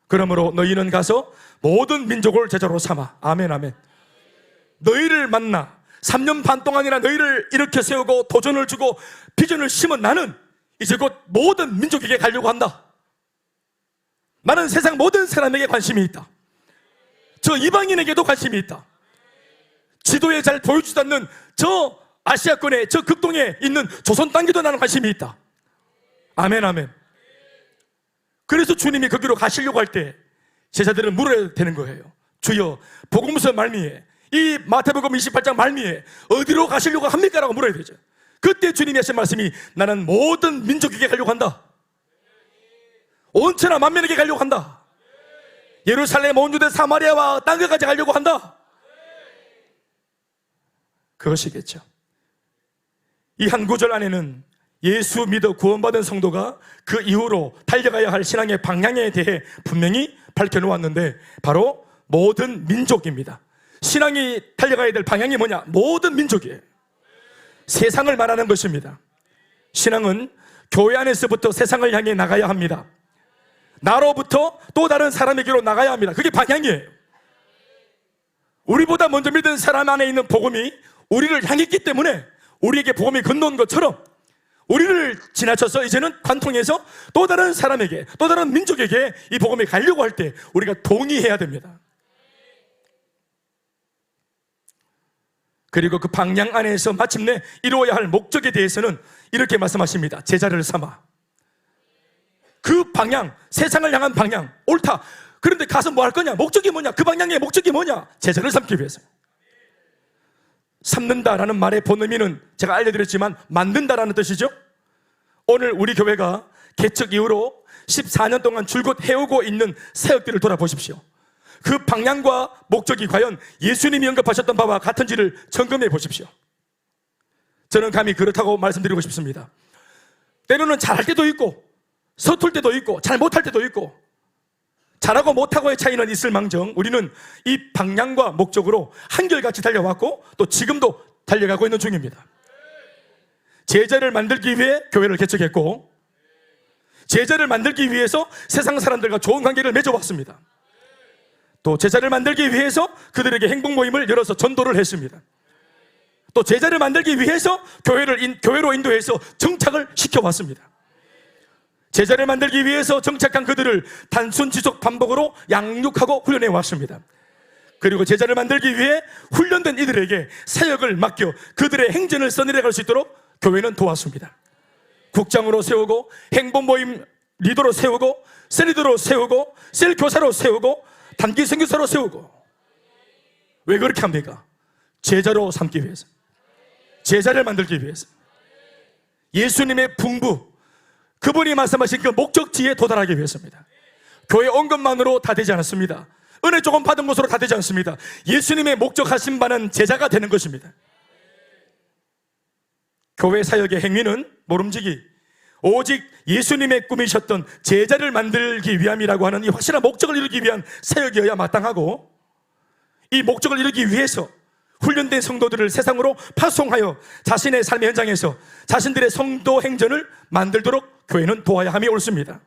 A: 그러므로 너희는 가서 모든 민족을 제자로 삼아. 아멘, 아멘. 너희를 만나 3년 반 동안이나 너희를 일으켜 세우고 도전을 주고 비전을 심은 나는 이제 곧 모든 민족에게 가려고 한다. 나는 세상 모든 사람에게 관심이 있다. 저 이방인에게도 관심이 있다. 지도에 잘 보여주지 않는 저 아시아권의 저 극동에 있는 조선 땅에도 나는 관심이 있다. 아멘, 아멘. 그래서 주님이 거기로 가시려고 할 때 제자들은 물어야 되는 거예요. 주여 복음서 말미에, 이 마태복음 28장 말미에 어디로 가시려고 합니까? 라고 물어야 되죠. 그때 주님이 하신 말씀이 나는 모든 민족에게 가려고 한다. 온 천하 만민에게 가려고 한다. 예루살렘, 온 유대, 사마리아와 땅 끝까지 가려고 한다. 그것이겠죠. 이 한 구절 안에는 예수 믿어 구원받은 성도가 그 이후로 달려가야 할 신앙의 방향에 대해 분명히 밝혀놓았는데 바로 모든 민족입니다. 신앙이 달려가야 될 방향이 뭐냐? 모든 민족이에요. 세상을 말하는 것입니다. 신앙은 교회 안에서부터 세상을 향해 나가야 합니다. 나로부터 또 다른 사람에게로 나가야 합니다. 그게 방향이에요. 우리보다 먼저 믿은 사람 안에 있는 복음이 우리를 향했기 때문에 우리에게 복음이 건너온 것처럼 우리를 지나쳐서 이제는 관통해서 또 다른 사람에게, 또 다른 민족에게 이 복음이 가려고 할 때 우리가 동의해야 됩니다. 그리고 그 방향 안에서 마침내 이루어야 할 목적에 대해서는 이렇게 말씀하십니다. 제자를 삼아. 그 방향, 세상을 향한 방향, 옳다. 그런데 가서 뭐 할 거냐? 목적이 뭐냐? 그 방향의 목적이 뭐냐? 제자를 삼기 위해서. 삼는다라는 말의 본의미는 제가 알려드렸지만 만든다라는 뜻이죠. 오늘 우리 교회가 개척 이후로 14년 동안 줄곧 해오고 있는 사역들을 돌아보십시오. 그 방향과 목적이 과연 예수님이 언급하셨던 바와 같은지를 점검해 보십시오. 저는 감히 그렇다고 말씀드리고 싶습니다. 때로는 잘할 때도 있고 서툴 때도 있고 잘 못할 때도 있고, 잘하고 못하고의 차이는 있을 망정 우리는 이 방향과 목적으로 한결같이 달려왔고 또 지금도 달려가고 있는 중입니다. 제자를 만들기 위해 교회를 개척했고, 제자를 만들기 위해서 세상 사람들과 좋은 관계를 맺어왔습니다. 또 제자를 만들기 위해서 그들에게 행복 모임을 열어서 전도를 했습니다. 또 제자를 만들기 위해서 교회로 인도해서 정착을 시켜왔습니다. 제자를 만들기 위해서 정착한 그들을 단순 지속 반복으로 양육하고 훈련해 왔습니다. 그리고 제자를 만들기 위해 훈련된 이들에게 사역을 맡겨 그들의 행전을 써내려갈 수 있도록 교회는 도왔습니다. 국장으로 세우고, 행복 모임 리더로 세우고, 셀리더로 세우고, 셀 교사로 세우고, 단기 선교사로 세우고. 왜 그렇게 합니까? 제자로 삼기 위해서, 제자를 만들기 위해서. 예수님의 풍부, 그분이 말씀하신 그 목적지에 도달하기 위해서입니다. 교회 온 것만으로 다 되지 않았습니다. 은혜 조금 받은 것으로 다 되지 않습니다. 예수님의 목적하신 바는 제자가 되는 것입니다. 교회 사역의 행위는 모름지기, 오직 예수님의 꿈이셨던 제자를 만들기 위함이라고 하는 이 확실한 목적을 이루기 위한 사역이어야 마땅하고, 이 목적을 이루기 위해서 훈련된 성도들을 세상으로 파송하여 자신의 삶의 현장에서 자신들의 성도 행전을 만들도록 교회는 도와야 함이 옳습니다.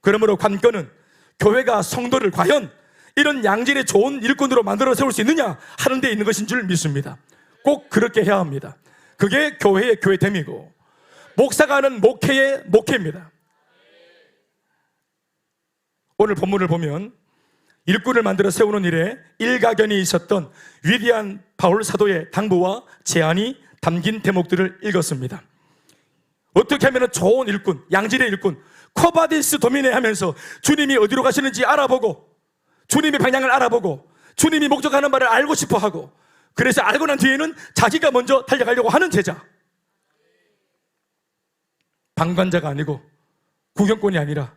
A: 그러므로 관건은 교회가 성도를 과연 이런 양질의 좋은 일꾼으로 만들어 세울 수 있느냐 하는 데 있는 것인 줄 믿습니다. 꼭 그렇게 해야 합니다. 그게 교회의 교회됨이고, 목사가 하는 목회의 목회입니다. 오늘 본문을 보면 일꾼을 만들어 세우는 일에 일가견이 있었던 위대한 바울 사도의 당부와 제안이 담긴 대목들을 읽었습니다. 어떻게 하면 좋은 일꾼, 양질의 일꾼, 코바디스 도미네 하면서 주님이 어디로 가시는지 알아보고, 주님의 방향을 알아보고, 주님이 목적하는 바를 알고 싶어 하고, 그래서 알고 난 뒤에는 자기가 먼저 달려가려고 하는 제자. 방관자가 아니고 구경꾼이 아니라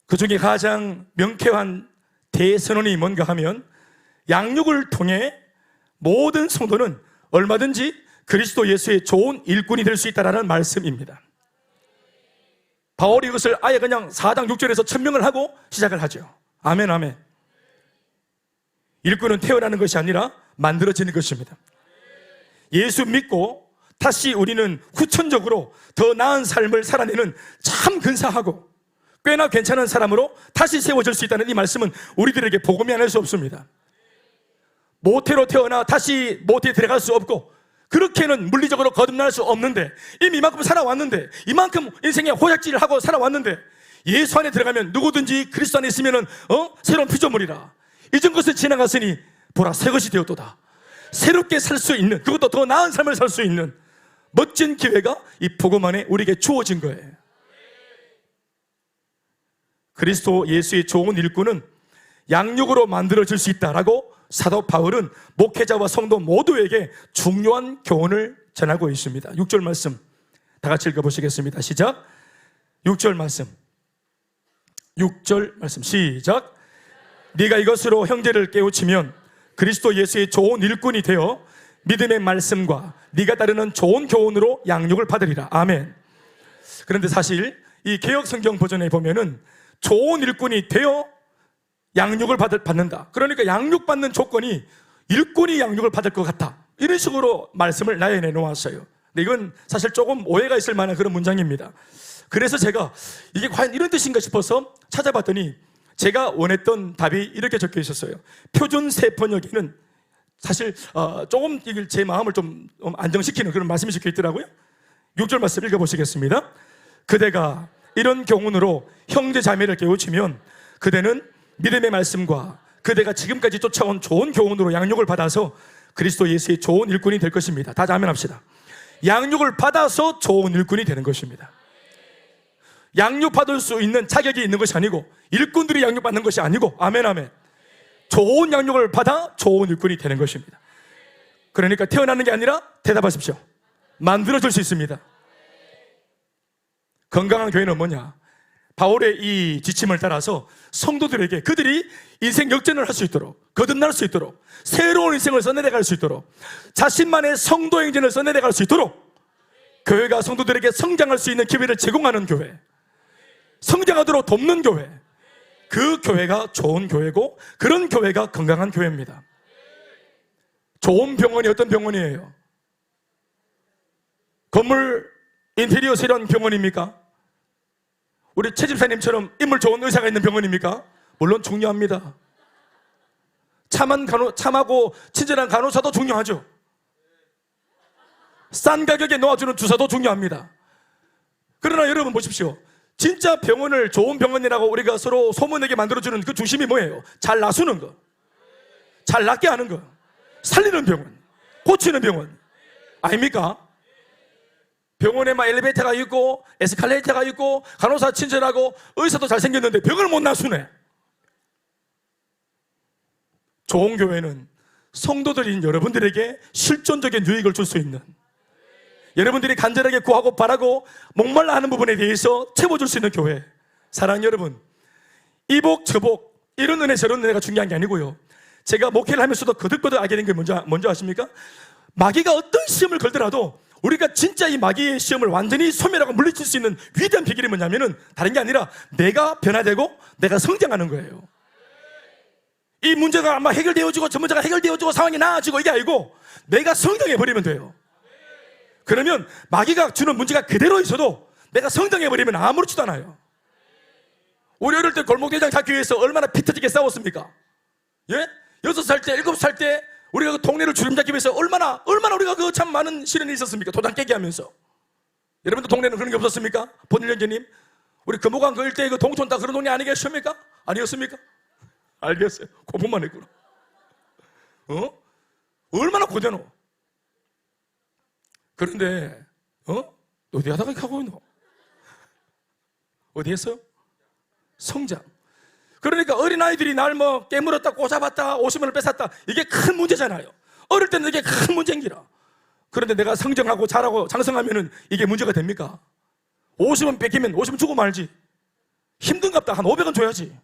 A: 그 중에 가장 명쾌한 대선언이 뭔가 하면 양육을 통해 모든 성도는 얼마든지 그리스도 예수의 좋은 일꾼이 될 수 있다는 말씀입니다. 바울이 이것을 아예 그냥 4장 6절에서 천명을 하고 시작을 하죠. 아멘, 아멘. 일꾼은 태어나는 것이 아니라 만들어지는 것입니다. 예수 믿고 다시 우리는 후천적으로 더 나은 삶을 살아내는 참 근사하고 꽤나 괜찮은 사람으로 다시 세워질 수 있다는 이 말씀은 우리들에게 복음이 아닐 수 없습니다. 모태로 태어나 다시 모태에 들어갈 수 없고, 그렇게는 물리적으로 거듭날 수 없는데, 이미 이만큼 살아왔는데, 이만큼 인생에 호약질을 하고 살아왔는데, 예수 안에 들어가면 누구든지 그리스도 안에 있으면 새로운 피조물이라. 이전 것을 지나갔으니 보라 새 것이 되었도다. 새롭게 살 수 있는, 그것도 더 나은 삶을 살 수 있는 멋진 기회가 이 복음 안에 우리에게 주어진 거예요. 그리스도 예수의 좋은 일꾼은 양육으로 만들어질 수 있다라고 사도 바울은 목회자와 성도 모두에게 중요한 교훈을 전하고 있습니다. 6절 말씀 다 같이 읽어보시겠습니다. 시작. 6절 말씀 시작. 네가 이것으로 형제를 깨우치면 그리스도 예수의 좋은 일꾼이 되어 믿음의 말씀과 네가 따르는 좋은 교훈으로 양육을 받으리라. 아멘. 그런데 사실 이 개역 성경 버전에 보면은 좋은 일꾼이 되어 양육을 받는다. 그러니까 양육받는 조건이 일꾼이 양육을 받을 것 같다. 이런 식으로 말씀을 나열해 놓았어요. 근데 이건 사실 조금 오해가 있을 만한 그런 문장입니다. 그래서 제가 이게 과연 이런 뜻인가 싶어서 찾아봤더니 제가 원했던 답이 이렇게 적혀 있었어요. 표준세 번역에는 사실 조금 이걸 제 마음을 좀 안정시키는 그런 말씀이 적혀 있더라고요. 6절 말씀 읽어보시겠습니다. 그대가 이런 교훈으로 형제 자매를 깨우치면 그대는 믿음의 말씀과 그대가 지금까지 쫓아온 좋은 교훈으로 양육을 받아서 그리스도 예수의 좋은 일꾼이 될 것입니다. 다 아멘합시다. 양육을 받아서 좋은 일꾼이 되는 것입니다. 양육받을 수 있는 자격이 있는 것이 아니고, 일꾼들이 양육받는 것이 아니고, 아멘 아멘, 좋은 양육을 받아 좋은 일꾼이 되는 것입니다. 그러니까 태어나는 게 아니라 대답하십시오. 만들어질 수 있습니다. 건강한 교회는 뭐냐? 바울의 이 지침을 따라서 성도들에게 그들이 인생 역전을 할 수 있도록, 거듭날 수 있도록, 새로운 인생을 써내려갈 수 있도록, 자신만의 성도 행진을 써내려갈 수 있도록 교회가 성도들에게 성장할 수 있는 기회를 제공하는 교회, 성장하도록 돕는 교회, 그 교회가 좋은 교회고, 그런 교회가 건강한 교회입니다. 좋은 병원이 어떤 병원이에요? 건물 인테리어 세련 병원입니까? 우리 최 집사님처럼 인물 좋은 의사가 있는 병원입니까? 물론 중요합니다. 참하고 친절한 간호사도 중요하죠. 싼 가격에 놓아주는 주사도 중요합니다. 그러나 여러분 보십시오. 진짜 병원을 좋은 병원이라고 우리가 서로 소문내게 만들어주는 그 중심이 뭐예요? 잘 나수는 거, 잘 낫게 하는 거, 살리는 병원, 고치는 병원 아닙니까? 병원에 막 엘리베이터가 있고 에스컬레이터가 있고 간호사 친절하고 의사도 잘생겼는데 병을 못 나수네. 좋은 교회는 성도들인 여러분들에게 실존적인 유익을 줄 수 있는, 여러분들이 간절하게 구하고 바라고 목말라 하는 부분에 대해서 채워줄 수 있는 교회. 사랑하는 여러분, 이복 저복 이런 은혜 저런 은혜가 중요한 게 아니고요, 제가 목회를 하면서도 거듭거듭 알게 된 게 뭔지 아십니까? 마귀가 어떤 시험을 걸더라도 우리가 진짜 이 마귀의 시험을 완전히 소멸하고 물리칠 수 있는 위대한 비결이 뭐냐면은 다른 게 아니라 내가 변화되고 내가 성장하는 거예요. 이 문제가 아마 해결되어지고 저 문제가 해결되어지고 상황이 나아지고 이게 아니고 내가 성장해버리면 돼요. 그러면 마귀가 주는 문제가 그대로 있어도 내가 성장해버리면 아무렇지도 않아요. 우리 어릴 때 골목대장 잡기 위해서 얼마나 피 터지게 싸웠습니까? 예? 6살 때 7살 때 우리가 그 동네를 주름잡기 위해서 얼마나 우리가 그 참 많은 시련이 있었습니까? 도장 깨기 하면서. 여러분들 동네는 그런 게 없었습니까? 본일연주님, 우리 금호강 그 일대의 그 동촌 다 그런 동네 아니겠습니까? 아니었습니까? 알겠어요. 공부만 했구나. 얼마나 고되노? 그런데 어디 하다가 이렇게 하고 있노? 어디 했어요? 성장. 그러니까 어린아이들이 날 뭐 깨물었다, 꼬잡았다, 50원을 뺏었다, 이게 큰 문제잖아요. 어릴 때는 이게 큰 문제인기라. 그런데 내가 성장하고 자라고 장성하면은 이게 문제가 됩니까? 50원 뺏기면 50원 주고 말지. 힘든갑다 한 500원 줘야지.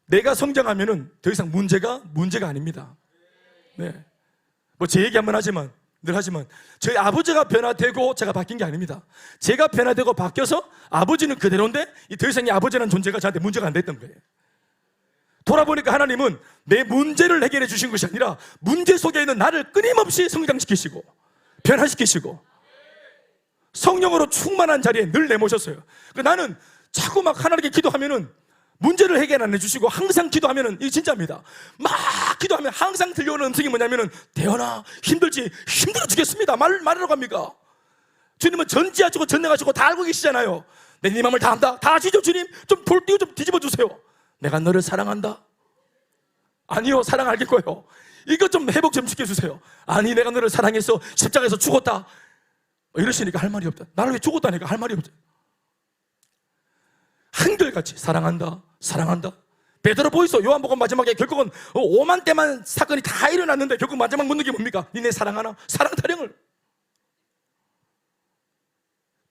A: 내가 성장하면은 더 이상 문제가 아닙니다. 네. 뭐 제 얘기 한번 늘 하지만 저희 아버지가 변화되고 제가 바뀐 게 아닙니다. 제가 변화되고 바뀌어서 아버지는 그대로인데 더 이상 이 아버지라는 존재가 저한테 문제가 안 됐던 거예요. 돌아보니까 하나님은 내 문제를 해결해 주신 것이 아니라 문제 속에 있는 나를 끊임없이 성장시키시고 변화시키시고 성령으로 충만한 자리에 늘 내모셨어요. 나는 자꾸 막 하나님께 기도하면은 문제를 해결 안 해주시고, 항상 기도하면은, 이게 진짜입니다, 막 기도하면 항상 들려오는 음성이 뭐냐면은, 대현아 힘들지? 힘들어 죽겠습니다. 말하러 갑니까? 주님은 전지하시고 전능하시고 다 알고 계시잖아요. 내 네 마음을 다 안다. 다 아시죠? 주님 좀 볼띄고 좀 뒤집어 주세요. 내가 너를 사랑한다. 아니요, 사랑 알겠고요. 이것 좀 회복 좀 시켜주세요. 아니, 내가 너를 사랑해서 십자가에서 죽었다. 이러시니까 할 말이 없다. 나를 왜 죽었다니까 할 말이 없다. 한결같이 사랑한다. 베드로 보이소. 요한복음 마지막에 결국은 5만 대만 사건이 다 일어났는데 결국 마지막 묻는 게 뭡니까? 니네 사랑하나? 사랑 타령을.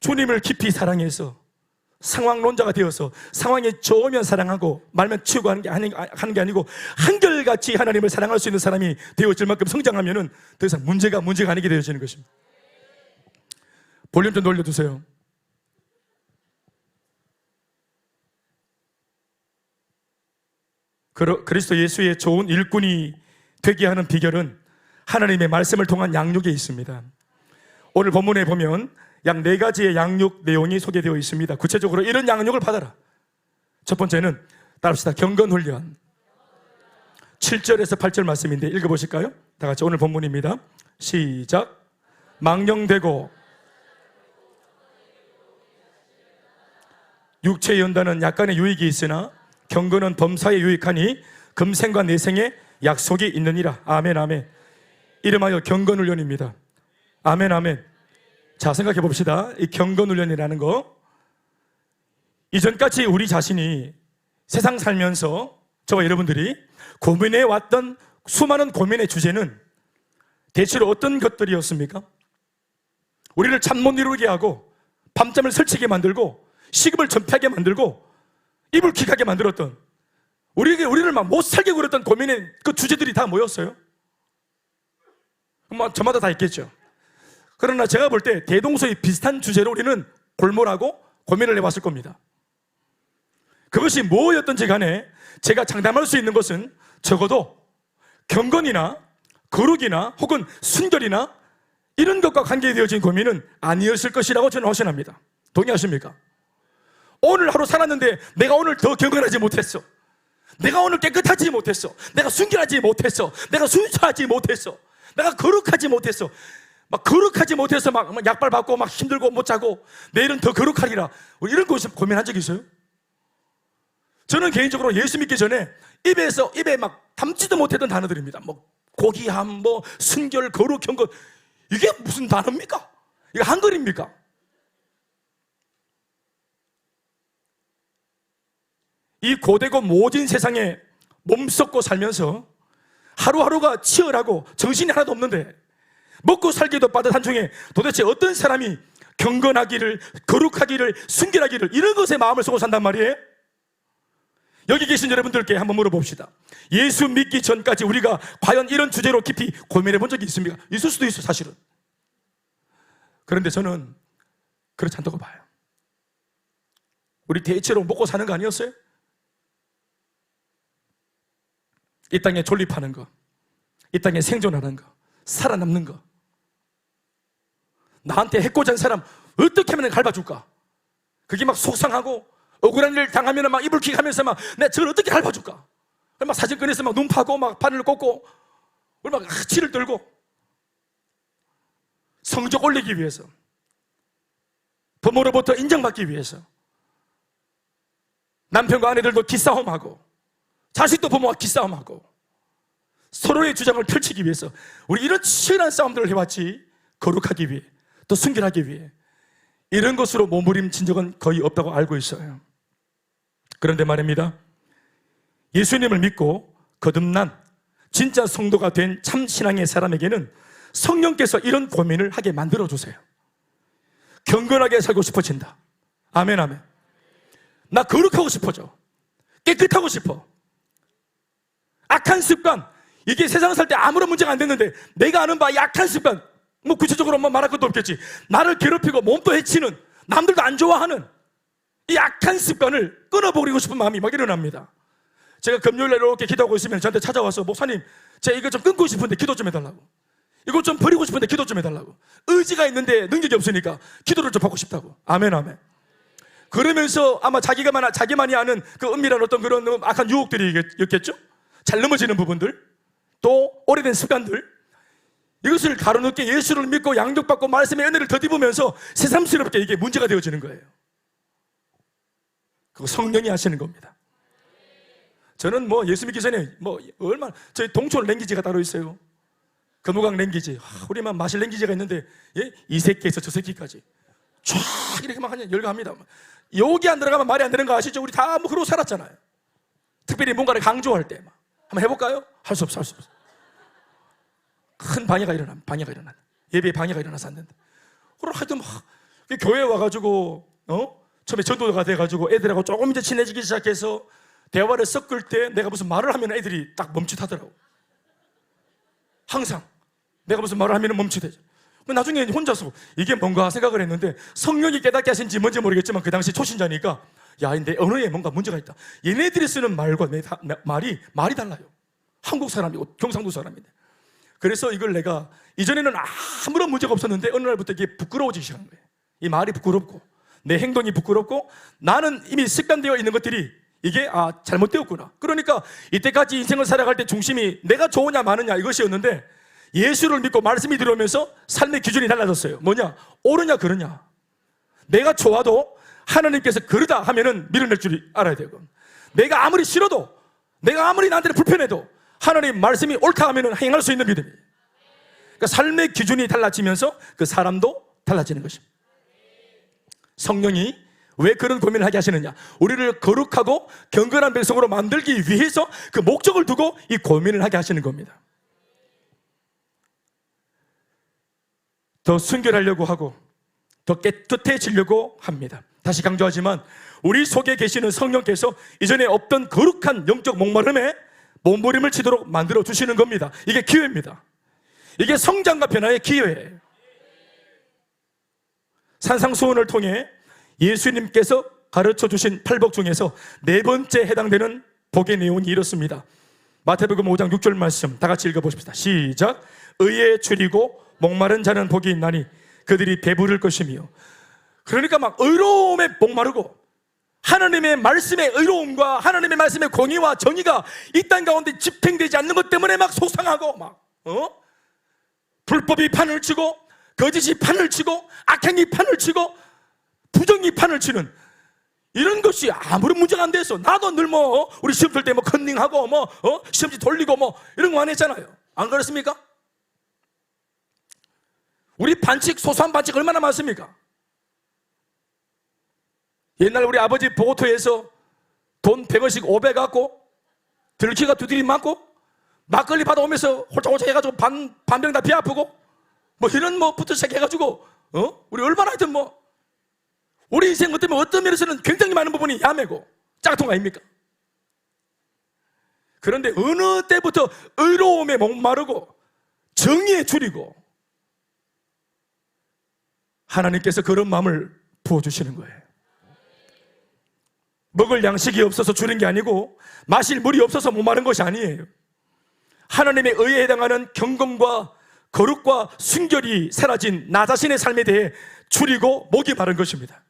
A: 주님을 깊이 사랑해서 상황론자가 되어서 상황이 좋으면 사랑하고 말면 치우고 하는 게 아니고 한결같이 하나님을 사랑할 수 있는 사람이 되어질 만큼 성장하면은 더 이상 문제가 아니게 되어지는 것입니다. 볼륨 좀 놀려주세요. 그리스도 예수의 좋은 일꾼이 되게 하는 비결은 하나님의 말씀을 통한 양육에 있습니다. 오늘 본문에 보면 약 4가지의 양육 내용이 소개되어 있습니다. 구체적으로 이런 양육을 받아라. 첫 번째는 따라합시다. 경건훈련. 7절에서 8절 말씀인데 읽어보실까요? 다 같이 오늘 본문입니다. 시작. 망령되고 육체의 연단은 약간의 유익이 있으나 경건은 범사에 유익하니 금생과 내생에 약속이 있느니라. 아멘 아멘. 이름하여 경건훈련입니다. 아멘 아멘. 자, 생각해 봅시다. 이 경건훈련이라는 거, 이전까지 우리 자신이 세상 살면서 저와 여러분들이 고민해 왔던 수많은 고민의 주제는 대체로 어떤 것들이었습니까? 우리를 잠 못 이루게 하고 밤잠을 설치게 만들고 식음을 전폐하게 만들고 입을 킥하게 만들었던, 우리를 막 못 살게 굴었던 고민의 그 주제들이 다 뭐였어요? 뭐 저마다 다 있겠죠. 그러나 제가 볼 때 대동소이 비슷한 주제로 우리는 골몰하고 고민을 해봤을 겁니다. 그것이 뭐였던지 간에 제가 장담할 수 있는 것은 적어도 경건이나 거룩이나 혹은 순결이나 이런 것과 관계되어진 고민은 아니었을 것이라고 저는 확신합니다. 동의하십니까? 오늘 하루 살았는데 내가 오늘 더 경건하지 못했어, 내가 오늘 깨끗하지 못했어, 내가 순결하지 못했어, 내가 순수하지 못했어, 내가 거룩하지 못했어, 막 거룩하지 못해서 막 약발 받고 막 힘들고 못 자고 내일은 더 거룩하리라, 이런 것을 고민한 적이 있어요? 저는 개인적으로 예수 믿기 전에 입에 막 담지도 못했던 단어들입니다. 뭐 고귀함, 뭐 순결, 거룩, 경건, 이게 무슨 단어입니까? 이게 한글입니까? 이 고되고 모진 세상에 몸썩고 살면서 하루하루가 치열하고 정신이 하나도 없는데 먹고 살기도 빠듯한 중에 도대체 어떤 사람이 경건하기를, 거룩하기를, 순결하기를, 이런 것에 마음을 쏟고 산단 말이에요? 여기 계신 여러분들께 한번 물어봅시다. 예수 믿기 전까지 우리가 과연 이런 주제로 깊이 고민해 본 적이 있습니까? 있을 수도 있어, 사실은. 그런데 저는 그렇지 않다고 봐요. 우리 대체로 먹고 사는 거 아니었어요? 이 땅에 존립하는 거, 이 땅에 생존하는 거, 살아남는 거. 나한테 해코지 한 사람 어떻게 하면 밟아줄까? 그게 막 속상하고 억울한 일 당하면 막 이불킥 하면서 막 내가 저걸 어떻게 밟아줄까? 막 사진 꺼내서 막 눈 파고 막 바늘을 꽂고 막 치를 떨고 성적 올리기 위해서, 부모로부터 인정받기 위해서, 남편과 아내들도 기싸움하고 자식도 부모와 기싸움하고 서로의 주장을 펼치기 위해서 우리 이런 치열한 싸움들을 해왔지, 거룩하기 위해, 또 순결하기 위해. 이런 것으로 몸부림친 적은 거의 없다고 알고 있어요. 그런데 말입니다, 예수님을 믿고 거듭난 진짜 성도가 된 참 신앙의 사람에게는 성령께서 이런 고민을 하게 만들어주세요. 경건하게 살고 싶어진다. 아멘 아멘. 나 거룩하고 싶어져, 깨끗하고 싶어. 악한 습관, 이게 세상 살 때 아무런 문제가 안 됐는데 내가 아는 바 이 악한 습관, 뭐 구체적으로 뭐 말할 것도 없겠지, 나를 괴롭히고 몸도 해치는, 남들도 안 좋아하는 이 악한 습관을 끊어버리고 싶은 마음이 막 일어납니다. 제가 금요일날 이렇게 기도하고 있으면 저한테 찾아와서, 목사님, 제가 이거 좀 끊고 싶은데 기도 좀 해달라고, 이거 좀 버리고 싶은데 기도 좀 해달라고. 의지가 있는데 능력이 없으니까 기도를 좀 받고 싶다고. 아멘 아멘. 그러면서 아마 자기만이 아는 그 은밀한 어떤 그런 악한 유혹들이었겠죠? 잘 넘어지는 부분들, 또 오래된 습관들, 이것을 가로놓게 예수를 믿고 양육받고 말씀의 은혜를 더입으면서 새삼스럽게 이게 문제가 되어지는 거예요. 그거 성령이 하시는 겁니다. 저는 뭐 예수 믿기 전에 뭐 얼마나, 저희 동촌 랭귀지가 따로 있어요. 금호강 랭귀지, 우리만 마실 랭귀지가 있는데, 예? 이 새끼에서 저 새끼까지 쫙 이렇게 막 그냥 열거합니다. 여기 안 들어가면 말이 안 되는 거 아시죠? 우리 다 뭐 그러고 살았잖아요. 특별히 뭔가를 강조할 때 막. 한번 해볼까요? 할 수 없어, 할 수 없어. 큰 방해가 일어나. 예배에 방해가 일어나서 안 된다. 그럼 하여튼 막 교회에 와가지고 처음에 전도가 돼가지고 애들하고 조금 이제 친해지기 시작해서 대화를 섞을 때 내가 무슨 말을 하면 애들이 딱 멈칫하더라고. 항상 내가 무슨 말을 하면 멈칫해져. 나중에 혼자서 이게 뭔가 생각을 했는데, 성령이 깨닫게 하신지 뭔지 모르겠지만 그 당시 초신자니까, 야, 내 언어에 뭔가 문제가 있다. 얘네들이 쓰는 말과 내 말이 달라요. 한국 사람이고 경상도 사람인데. 그래서 이걸 내가 이전에는 아무런 문제가 없었는데 어느 날부터 이게 부끄러워지기 시작한 거예요. 이 말이 부끄럽고 내 행동이 부끄럽고 나는 이미 습관되어 있는 것들이 이게 잘못되었구나. 그러니까 이때까지 인생을 살아갈 때 중심이 내가 좋으냐 마느냐 이것이었는데 예수를 믿고 말씀이 들어오면서 삶의 기준이 달라졌어요. 뭐냐? 옳으냐 그르냐. 내가 좋아도 하나님께서 그러다 하면은 밀어낼 줄 알아야 되고, 내가 아무리 싫어도, 내가 아무리 나한테는 불편해도 하나님 말씀이 옳다 하면은 행할 수 있는 믿음이에요. 그러니까 삶의 기준이 달라지면서 그 사람도 달라지는 것입니다. 성령이 왜 그런 고민을 하게 하시느냐? 우리를 거룩하고 경건한 백성으로 만들기 위해서 그 목적을 두고 이 고민을 하게 하시는 겁니다. 더 순결하려고 하고 더 깨끗해지려고 합니다. 다시 강조하지만 우리 속에 계시는 성령께서 이전에 없던 거룩한 영적 목마름에 몸부림을 치도록 만들어 주시는 겁니다. 이게 기회입니다. 이게 성장과 변화의 기회예요. 산상수훈을 통해 예수님께서 가르쳐 주신 팔복 중에서 네 번째 해당되는 복의 내용이 이렇습니다. 마태복음 5장 6절 말씀 다 같이 읽어보십시다. 시작. 의에 줄이고 목마른 자는 복이 있나니 그들이 배부를 것이며. 그러니까 막 의로움에 목마르고 하나님의 말씀의 의로움과 하나님의 말씀의 공의와 정의가 이 땅 가운데 집행되지 않는 것 때문에 막 속상하고 막 불법이 판을 치고 거짓이 판을 치고 악행이 판을 치고 부정이 판을 치는 이런 것이 아무런 문제가 안 돼서 나도 늘 우리 시험 칠 때 컨닝하고 시험지 돌리고 이런 거 안 했잖아요. 안 그렇습니까? 우리 반칙, 소소한 반칙 얼마나 많습니까? 옛날 우리 아버지 보고토에서 돈 100원씩 500 갖고 들키가 두드리 맞고 막걸리 받아오면서 홀짝홀짝 해가지고 반병 다 비 아프고 이런 부터 시작해가지고 우리 얼마나 하여튼 우리 인생 때문에 어떤 면에서는 굉장히 많은 부분이 야매고 짝퉁 아닙니까? 그런데 어느 때부터 의로움에 목마르고 정의에 줄이고 하나님께서 그런 마음을 부어주시는 거예요. 먹을 양식이 없어서 줄인 게 아니고 마실 물이 없어서 목마른 것이 아니에요. 하나님의 의에 해당하는 경건과 거룩과 순결이 사라진 나 자신의 삶에 대해 줄이고 목이 마른 것입니다.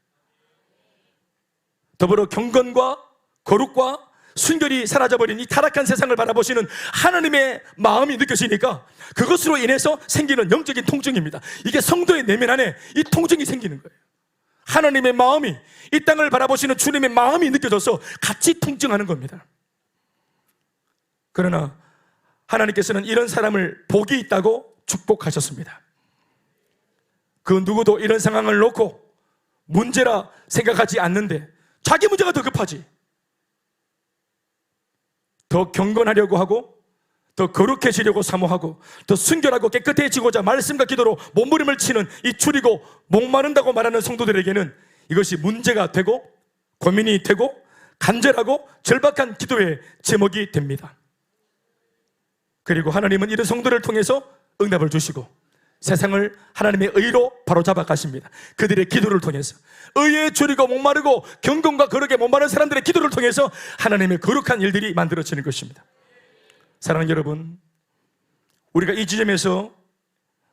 A: 더불어 경건과 거룩과 순결이 사라져버린 이 타락한 세상을 바라보시는 하나님의 마음이 느껴지니까 그것으로 인해서 생기는 영적인 통증입니다. 이게 성도의 내면 안에 이 통증이 생기는 거예요. 하나님의 마음이, 이 땅을 바라보시는 주님의 마음이 느껴져서 같이 통증하는 겁니다. 그러나 하나님께서는 이런 사람을 복이 있다고 축복하셨습니다. 그 누구도 이런 상황을 놓고 문제라 생각하지 않는데 자기 문제가 더 급하지. 더 경건하려고 하고 더 거룩해지려고 사모하고 더 순결하고 깨끗해지고자 말씀과 기도로 몸부림을 치는 이 줄이고 목마른다고 말하는 성도들에게는 이것이 문제가 되고 고민이 되고 간절하고 절박한 기도의 제목이 됩니다. 그리고 하나님은 이런 성도를 통해서 응답을 주시고 세상을 하나님의 의로 바로잡아 가십니다. 그들의 기도를 통해서 의에 줄이고 목마르고 경건과 거룩에 목마른 사람들의 기도를 통해서 하나님의 거룩한 일들이 만들어지는 것입니다. 사랑하는 여러분, 우리가 이 지점에서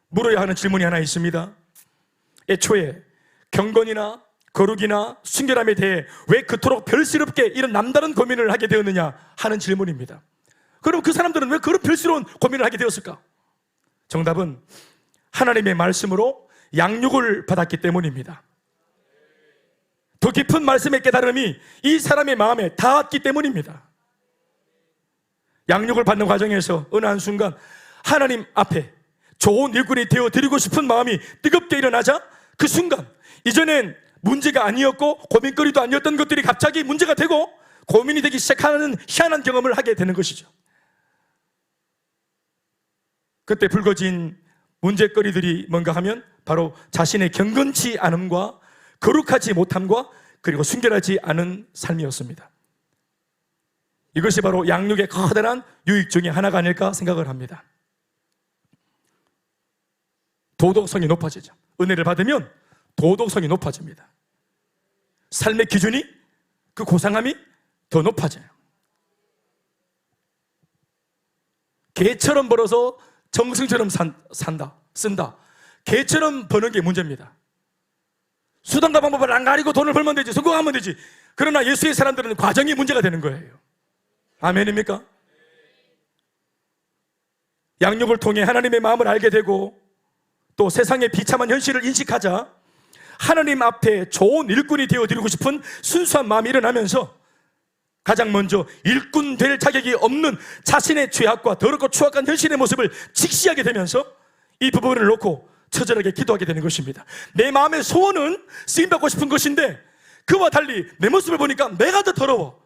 A: 물어야 하는 질문이 하나 있습니다. 애초에 경건이나 거룩이나 순결함에 대해 왜 그토록 별스럽게 이런 남다른 고민을 하게 되었느냐 하는 질문입니다. 그럼 그 사람들은 왜 그런 별스러운 고민을 하게 되었을까? 정답은 하나님의 말씀으로 양육을 받았기 때문입니다. 더 깊은 말씀의 깨달음이 이 사람의 마음에 닿았기 때문입니다. 양육을 받는 과정에서 어느 한순간 하나님 앞에 좋은 일꾼이 되어드리고 싶은 마음이 뜨겁게 일어나자 그 순간 이전엔 문제가 아니었고 고민거리도 아니었던 것들이 갑자기 문제가 되고 고민이 되기 시작하는 희한한 경험을 하게 되는 것이죠. 그때 불거진 문제거리들이 뭔가 하면 바로 자신의 경건치 않음과 거룩하지 못함과 그리고 순결하지 않은 삶이었습니다. 이것이 바로 양육의 커다란 유익 중에 하나가 아닐까 생각을 합니다. 도덕성이 높아지죠. 은혜를 받으면 도덕성이 높아집니다. 삶의 기준이, 그 고상함이 더 높아져요. 개처럼 벌어서 정승처럼 쓴다. 개처럼 버는 게 문제입니다. 수단과 방법을 안 가리고 돈을 벌면 되지, 성공하면 되지. 그러나 예수의 사람들은 과정이 문제가 되는 거예요. 아멘입니까? 양육을 통해 하나님의 마음을 알게 되고 또 세상의 비참한 현실을 인식하자 하나님 앞에 좋은 일꾼이 되어드리고 싶은 순수한 마음이 일어나면서 가장 먼저 일꾼 될 자격이 없는 자신의 죄악과 더럽고 추악한 현실의 모습을 직시하게 되면서 이 부분을 놓고 처절하게 기도하게 되는 것입니다. 내 마음의 소원은 쓰임받고 싶은 것인데 그와 달리 내 모습을 보니까 내가 더 더러워.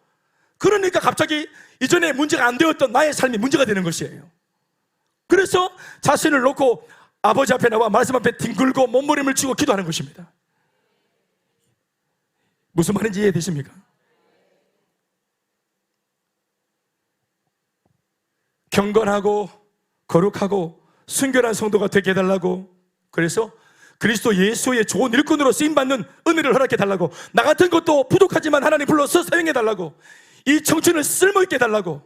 A: 그러니까 갑자기 이전에 문제가 안 되었던 나의 삶이 문제가 되는 것이에요. 그래서 자신을 놓고 아버지 앞에 나와 말씀 앞에 뒹굴고 몸부림을 치고 기도하는 것입니다. 무슨 말인지 이해되십니까? 경건하고 거룩하고 순결한 성도가 되게 해달라고, 그래서 그리스도 예수의 좋은 일꾼으로 쓰임받는 은혜를 허락해달라고, 나 같은 것도 부족하지만 하나님 불러서 사용해달라고, 이 청춘을 쓸모있게 해달라고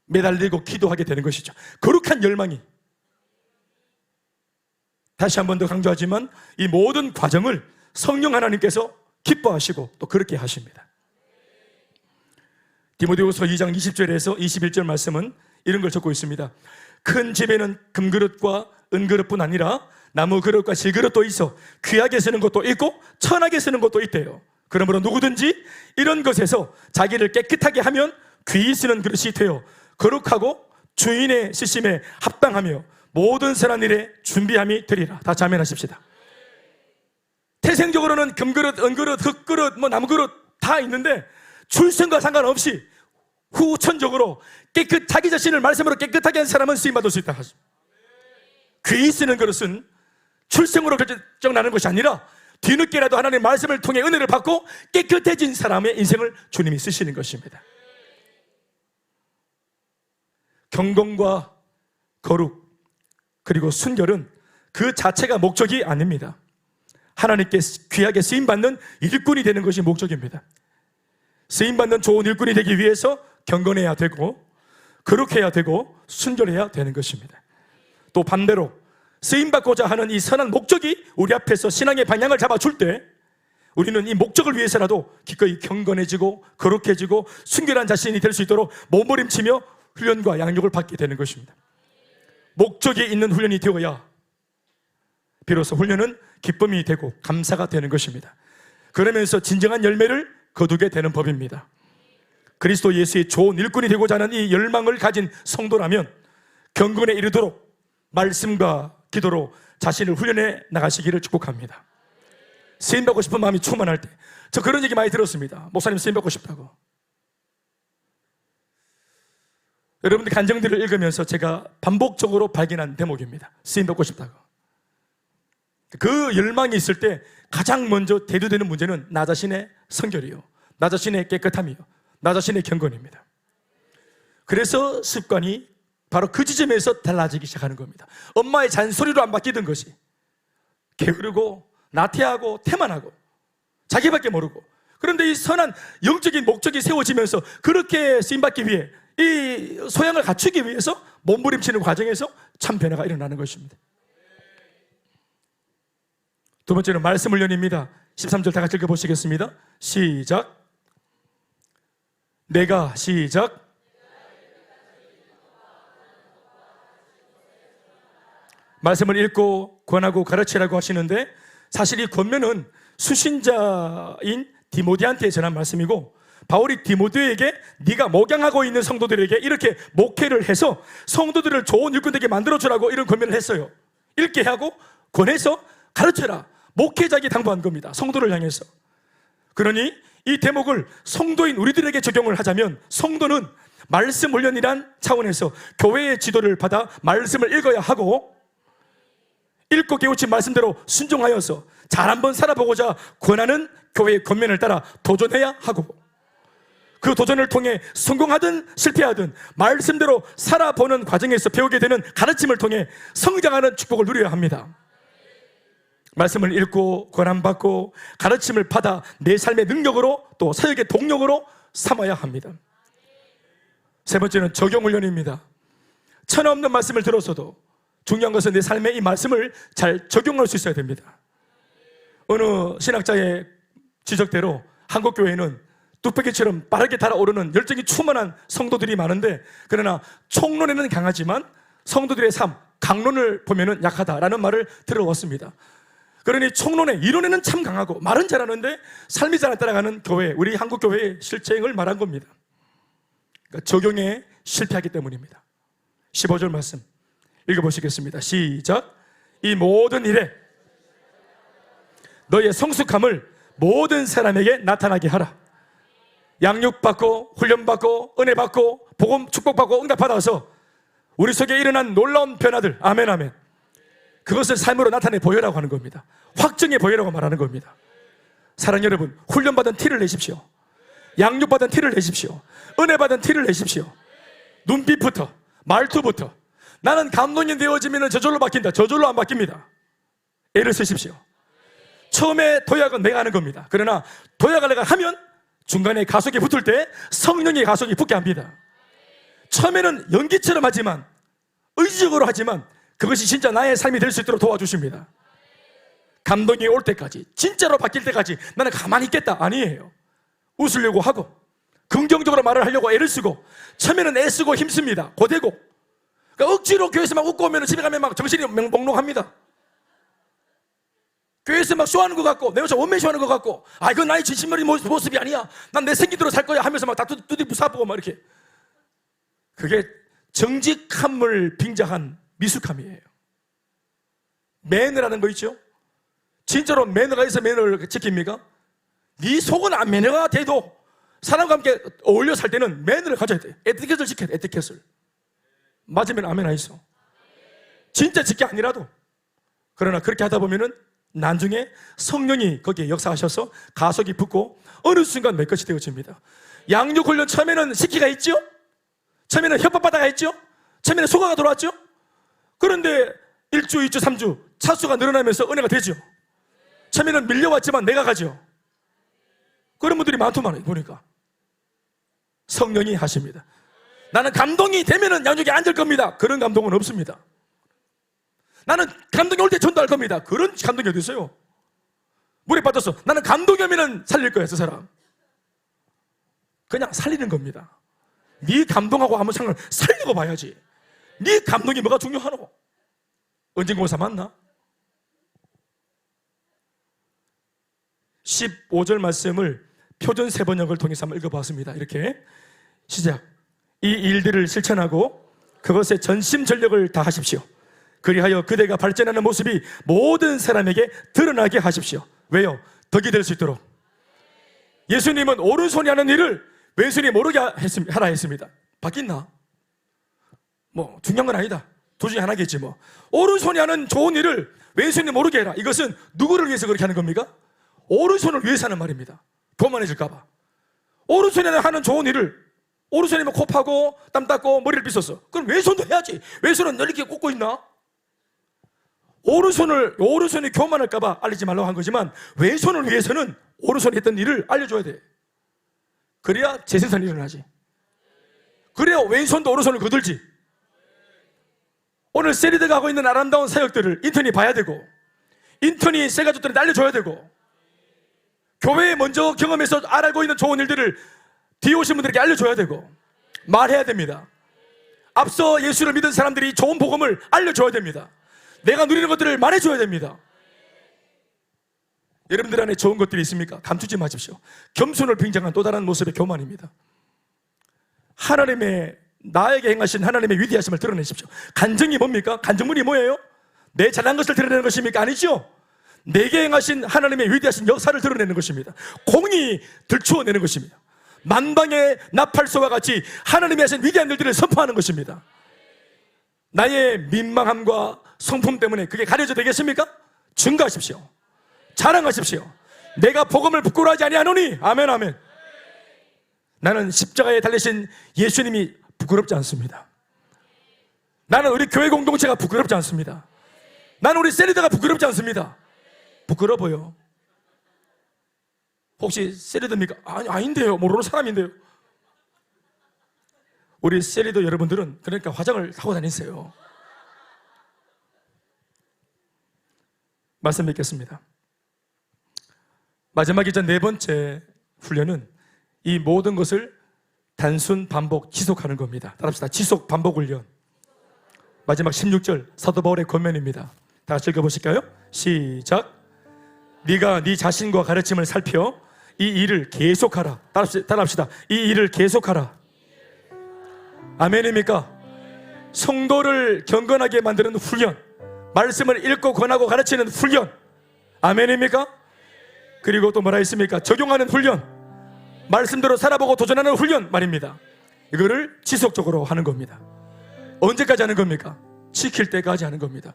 A: 매달리고 기도하게 되는 것이죠. 거룩한 열망이, 다시 한 번 더 강조하지만 이 모든 과정을 성령 하나님께서 기뻐하시고 또 그렇게 하십니다. 디모데후서 2장 20절에서 21절 말씀은 이런 걸 적고 있습니다. 큰 집에는 금그릇과 은그릇뿐 아니라 나무 그릇과 실그릇도 있어 귀하게 쓰는 것도 있고 천하게 쓰는 것도 있대요. 그러므로 누구든지 이런 것에서 자기를 깨끗하게 하면 귀히 쓰는 그릇이 되어 거룩하고 주인의 쓰심에 합당하며 모든 선한 일에 준비함이 되리라. 다 아멘하십시다. 태생적으로는 금그릇, 은그릇, 흙그릇, 나무그릇 다 있는데 출생과 상관없이 후천적으로 자기 자신을 말씀으로 깨끗하게 한 사람은 쓰임받을 수 있다. 귀히 쓰는 그릇은 출생으로 결정나는 것이 아니라 뒤늦게라도 하나님의 말씀을 통해 은혜를 받고 깨끗해진 사람의 인생을 주님이 쓰시는 것입니다. 경건과 거룩 그리고 순결은 그 자체가 목적이 아닙니다. 하나님께 귀하게 쓰임받는 일꾼이 되는 것이 목적입니다. 쓰임받는 좋은 일꾼이 되기 위해서 경건해야 되고 거룩해야 되고 순결해야 되는 것입니다. 또 반대로 쓰임받고자 하는 이 선한 목적이 우리 앞에서 신앙의 방향을 잡아줄 때 우리는 이 목적을 위해서라도 기꺼이 경건해지고 거룩해지고 순결한 자신이 될 수 있도록 몸부림치며 훈련과 양육을 받게 되는 것입니다. 목적이 있는 훈련이 되어야 비로소 훈련은 기쁨이 되고 감사가 되는 것입니다. 그러면서 진정한 열매를 거두게 되는 법입니다. 그리스도 예수의 좋은 일꾼이 되고자 하는 이 열망을 가진 성도라면 경건에 이르도록 말씀과 기도로 자신을 훈련해 나가시기를 축복합니다. 쓰임받고 싶은 마음이 충만할 때, 저 그런 얘기 많이 들었습니다. 목사님 쓰임받고 싶다고. 여러분들 간증들을 읽으면서 제가 반복적으로 발견한 대목입니다. 쓰임받고 싶다고. 그 열망이 있을 때 가장 먼저 대두되는 문제는 나 자신의 성결이요, 나 자신의 깨끗함이요, 나 자신의 경건입니다. 그래서 습관이 바로 그 지점에서 달라지기 시작하는 겁니다. 엄마의 잔소리로 안 바뀌던 것이 게으르고 나태하고 태만하고 자기밖에 모르고, 그런데 이 선한 영적인 목적이 세워지면서 그렇게 쓰임받기 위해 이 소양을 갖추기 위해서 몸부림치는 과정에서 참 변화가 일어나는 것입니다. 두 번째는 말씀 훈련입니다. 13절 다 같이 읽어보시겠습니다. 시작. 내가 시작. 말씀을 읽고 권하고 가르치라고 하시는데, 사실 이 권면은 수신자인 디모데한테 전한 말씀이고, 바울이 디모데에게 네가 목양하고 있는 성도들에게 이렇게 목회를 해서 성도들을 좋은 일꾼 되게 만들어주라고 이런 권면을 했어요. 읽게 하고 권해서 가르쳐라, 목회자에게 당부한 겁니다. 성도를 향해서. 그러니 이 대목을 성도인 우리들에게 적용을 하자면, 성도는 말씀 훈련이란 차원에서 교회의 지도를 받아 말씀을 읽어야 하고, 읽고 깨우친 말씀대로 순종하여서 잘 한번 살아보고자 권하는 교회의 권면을 따라 도전해야 하고, 그 도전을 통해 성공하든 실패하든 말씀대로 살아보는 과정에서 배우게 되는 가르침을 통해 성장하는 축복을 누려야 합니다. 말씀을 읽고 권함받고 가르침을 받아 내 삶의 능력으로 또 사역의 동력으로 삼아야 합니다. 세 번째는 적용 훈련입니다. 천하 없는 말씀을 들어서도 중요한 것은 내 삶에 이 말씀을 잘 적용할 수 있어야 됩니다. 어느 신학자의 지적대로 한국교회는 뚝배기처럼 빠르게 달아오르는 열정이 충만한 성도들이 많은데, 그러나 총론에는 강하지만 성도들의 삶, 강론을 보면은 약하다라는 말을 들어왔습니다. 그러니 총론에, 이론에는 참 강하고 말은 잘하는데 삶이 잘 안 따라가는 교회, 우리 한국교회의 실정을 말한 겁니다. 그러니까 적용에 실패하기 때문입니다. 15절 말씀 읽어보시겠습니다. 시작. 이 모든 일에 너의 성숙함을 모든 사람에게 나타나게 하라. 양육받고 훈련받고 은혜받고 복음 축복받고 응답받아서 우리 속에 일어난 놀라운 변화들, 아멘 아멘, 그것을 삶으로 나타내 보여라고 하는 겁니다. 확정해 보여라고 말하는 겁니다. 사랑하는 여러분, 훈련받은 티를 내십시오. 양육받은 티를 내십시오. 은혜받은 티를 내십시오. 눈빛부터 말투부터 나는 감동이 되어지면 저절로 바뀐다. 저절로 안 바뀝니다. 애를 쓰십시오. 처음에 도약은 내가 하는 겁니다. 그러나 도약을 내가 하면 중간에 가속이 붙을 때 성령의 가속이 붙게 합니다. 처음에는 연기처럼 하지만, 의지적으로 하지만 그것이 진짜 나의 삶이 될 수 있도록 도와주십니다. 감동이 올 때까지, 진짜로 바뀔 때까지 나는 가만히 있겠다 아니에요. 웃으려고 하고 긍정적으로 말을 하려고 애를 쓰고, 처음에는 애쓰고 힘씁니다. 고되고, 그러니까 억지로 교회에서 막 웃고 오면 집에 가면 막 정신이 몽롱합니다. 교회에서 막 쇼하는 것 같고, 내 모습 원맨 쇼하는 것 같고, 아 이건 나의 진심어린 모습이 아니야, 난 내 생기대로 살 거야 하면서 막 다 두디 부사보고 막 이렇게. 그게 정직함을 빙자한 미숙함이에요. 매너라는 거 있죠. 진짜로 매너가 있어 매너를 지킵니까? 네 속은 안 매너가 돼도 사람과 함께 어울려 살 때는 매너를 가져야 돼. 에티켓을 지켜야 돼. 에티켓을. 맞으면 아멘 하이소. 진짜 지켜 아니라도. 그러나 그렇게 하다 보면은 나중에 성령이 거기에 역사하셔서 가속이 붙고 어느 순간 내 것이 되어집니다. 양육훈련 처음에는 시키가 있죠. 처음에는 협박받아가 있죠. 처음에는 소가가 돌아왔죠. 그런데 1주, 2주, 3주 차수가 늘어나면서 은혜가 되죠. 처음에는 밀려왔지만 내가 가죠. 그런 분들이 많더만 보니까. 성령이 하십니다. 나는 감동이 되면은 양육에 앉을 겁니다. 그런 감동은 없습니다. 나는 감동이 올 때 전도할 겁니다. 그런 감동이 어디 있어요? 물에 빠졌어. 나는 감동이 오면은 살릴 거야, 저 사람. 그냥 살리는 겁니다. 네 감동하고 아무 상관, 살리고 봐야지. 네 감동이 뭐가 중요하노? 언젠가 만나? 15절 말씀을 표준 3번역을 통해서 한번 읽어봤습니다. 이렇게 시작. 이 일들을 실천하고 그것에 전심전력을 다하십시오. 그리하여 그대가 발전하는 모습이 모든 사람에게 드러나게 하십시오. 왜요? 덕이 될 수 있도록. 예수님은 오른손이 하는 일을 왼손이 모르게 하라 했습니다. 바뀌었나? 뭐 중요한 건 아니다. 둘 중에 하나겠지 뭐. 오른손이 하는 좋은 일을 왼손이 모르게 해라. 이것은 누구를 위해서 그렇게 하는 겁니까? 오른손을 위해서 하는 말입니다. 교만해질까 봐. 오른손이 하는 좋은 일을, 오른손이 뭐 코 파고 땀 닦고 머리를 빗었어. 그럼 왼손도 해야지. 왼손은 늘 이렇게 꽂고 있나? 오른손이 교만할까 봐 알리지 말라고 한 거지만 왼손을 위해서는 오른손이 했던 일을 알려줘야 돼. 그래야 재생산이 일어나지. 그래야 왼손도 오른손을 거들지. 오늘 세리드가 하고 있는 아름다운 사역들을 인턴이 봐야 되고, 인턴이 새 가족들한테 알려줘야 되고, 교회에 먼저 경험해서 알고 있는 좋은 일들을 뒤에 오신 분들에게 알려줘야 되고, 말해야 됩니다. 앞서 예수를 믿은 사람들이 좋은 복음을 알려줘야 됩니다. 내가 누리는 것들을 말해줘야 됩니다. 여러분들 안에 좋은 것들이 있습니까? 감추지 마십시오. 겸손을 빙자한 또 다른 모습의 교만입니다. 나에게 행하신 하나님의 위대하심을 드러내십시오. 간증이 뭡니까? 간증문이 뭐예요? 내 잘난 것을 드러내는 것입니까? 아니죠. 내게 행하신 하나님의 위대하신 역사를 드러내는 것입니다. 공의 들추어내는 것입니다. 만방의 나팔소와 같이 하나님이 하신 위대한 일들을 선포하는 것입니다. 나의 민망함과 성품 때문에 그게 가려져 되겠습니까? 증거하십시오. 자랑하십시오. 내가 복음을 부끄러워하지 아니하노니. 아멘 아멘. 나는 십자가에 달리신 예수님이 부끄럽지 않습니다. 나는 우리 교회 공동체가 부끄럽지 않습니다. 나는 우리 세리더가 부끄럽지 않습니다. 부끄러워요. 혹시 세리더입니까? 아닌데요. 모르는 사람인데요. 우리 세리더 여러분들은 그러니까 화장을 하고 다니세요. 말씀 뵙겠습니다. 마지막이자 네 번째 훈련은 이 모든 것을 단순 반복 지속하는 겁니다. 따라합시다. 지속 반복 훈련. 마지막 16절 사도 바울의 권면입니다. 다 같이 읽어보실까요? 시작. 네가 네 자신과 가르침을 살펴 이 일을 계속하라. 따라합시다. 이 일을 계속하라. 아멘입니까? 성도를 경건하게 만드는 훈련, 말씀을 읽고 권하고 가르치는 훈련. 아멘입니까? 그리고 또 뭐라 했습니까? 적용하는 훈련, 말씀대로 살아보고 도전하는 훈련 말입니다. 이거를 지속적으로 하는 겁니다. 언제까지 하는 겁니까? 지킬 때까지 하는 겁니다.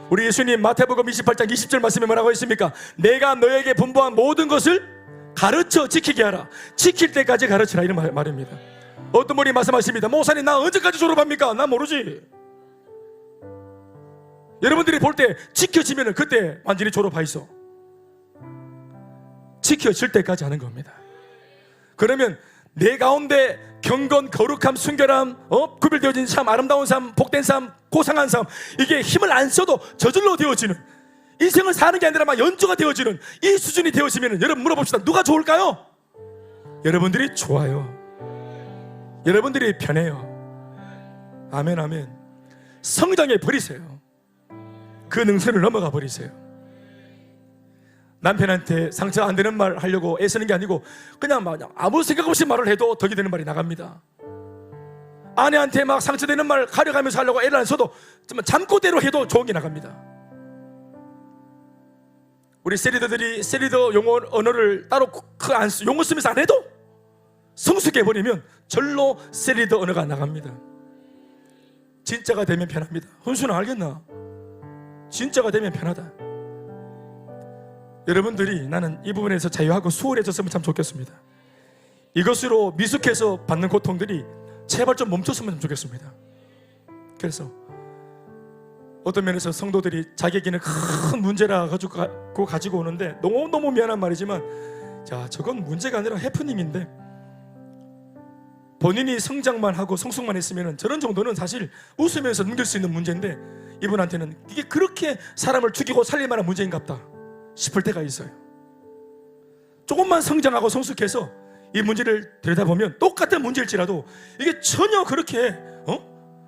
A: 우리 예수님 마태복음 28장 20절 말씀에 뭐라고 했습니까? 내가 너에게 분부한 모든 것을 가르쳐 지키게 하라. 지킬 때까지 가르치라, 이런 말입니다. 어떤 분이 말씀하십니다. 목사님, 나 언제까지 졸업합니까? 나 모르지. 여러분들이 볼 때 지켜지면 그때 완전히 졸업하 있어. 지켜질 때까지 하는 겁니다. 그러면 내 가운데 경건, 거룩함, 순결함, 구별되어진 삶, 아름다운 삶, 복된 삶, 고상한 삶, 이게 힘을 안 써도 저절로 되어지는, 인생을 사는 게 아니라 막 연주가 되어지는 이 수준이 되어지면, 여러분 물어봅시다. 누가 좋을까요? 여러분들이 좋아요. 여러분들이 편해요. 아멘, 아멘. 성장해 버리세요. 그 능선을 넘어가 버리세요. 남편한테 상처 안 되는 말 하려고 애쓰는 게 아니고 그냥 아무 생각 없이 말을 해도 덕이 되는 말이 나갑니다. 아내한테 막 상처되는 말 가려가면서 하려고 애를 안 써도 잠꼬대로 해도 좋은 게 나갑니다. 우리 세리더들이 세리더 용어 언어를 따로 용어 쓰면서 안 해도 성숙해버리면 절로 세리더 언어가 나갑니다. 진짜가 되면 편합니다. 훈수는 알겠나? 진짜가 되면 편하다. 여러분들이 나는 이 부분에서 자유하고 수월해졌으면 참 좋겠습니다. 이것으로 미숙해서 받는 고통들이 제발 좀 멈췄으면 좋겠습니다. 그래서 어떤 면에서 성도들이 자기에게는 큰 문제라 가지고 오는데 너무 미안한 말이지만, 자, 저건 문제가 아니라 해프닝인데 본인이 성장만 하고 성숙만 했으면 저런 정도는 사실 웃으면서 넘길 수 있는 문제인데, 이분한테는 이게 그렇게 사람을 죽이고 살릴 만한 문제인갑다 싶을 때가 있어요. 조금만 성장하고 성숙해서 이 문제를 들여다보면 똑같은 문제일지라도 이게 전혀 그렇게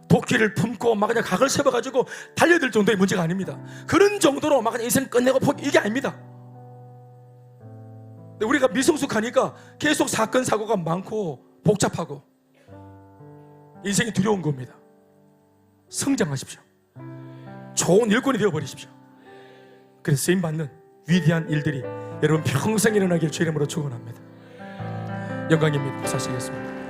A: 도끼를 품고 막 그냥 각을 세워가지고 달려들 정도의 문제가 아닙니다. 그런 정도로 막 그냥 인생 끝내고 포기, 이게 아닙니다. 근데 우리가 미성숙하니까 계속 사건 사고가 많고 복잡하고 인생이 두려운 겁니다. 성장하십시오. 좋은 일꾼이 되어버리십시오. 그래서 쓰임받는 위대한 일들이 여러분 평생 일어나길 주 이름으로 축원합니다. 영광입니다. 사시겠습니다.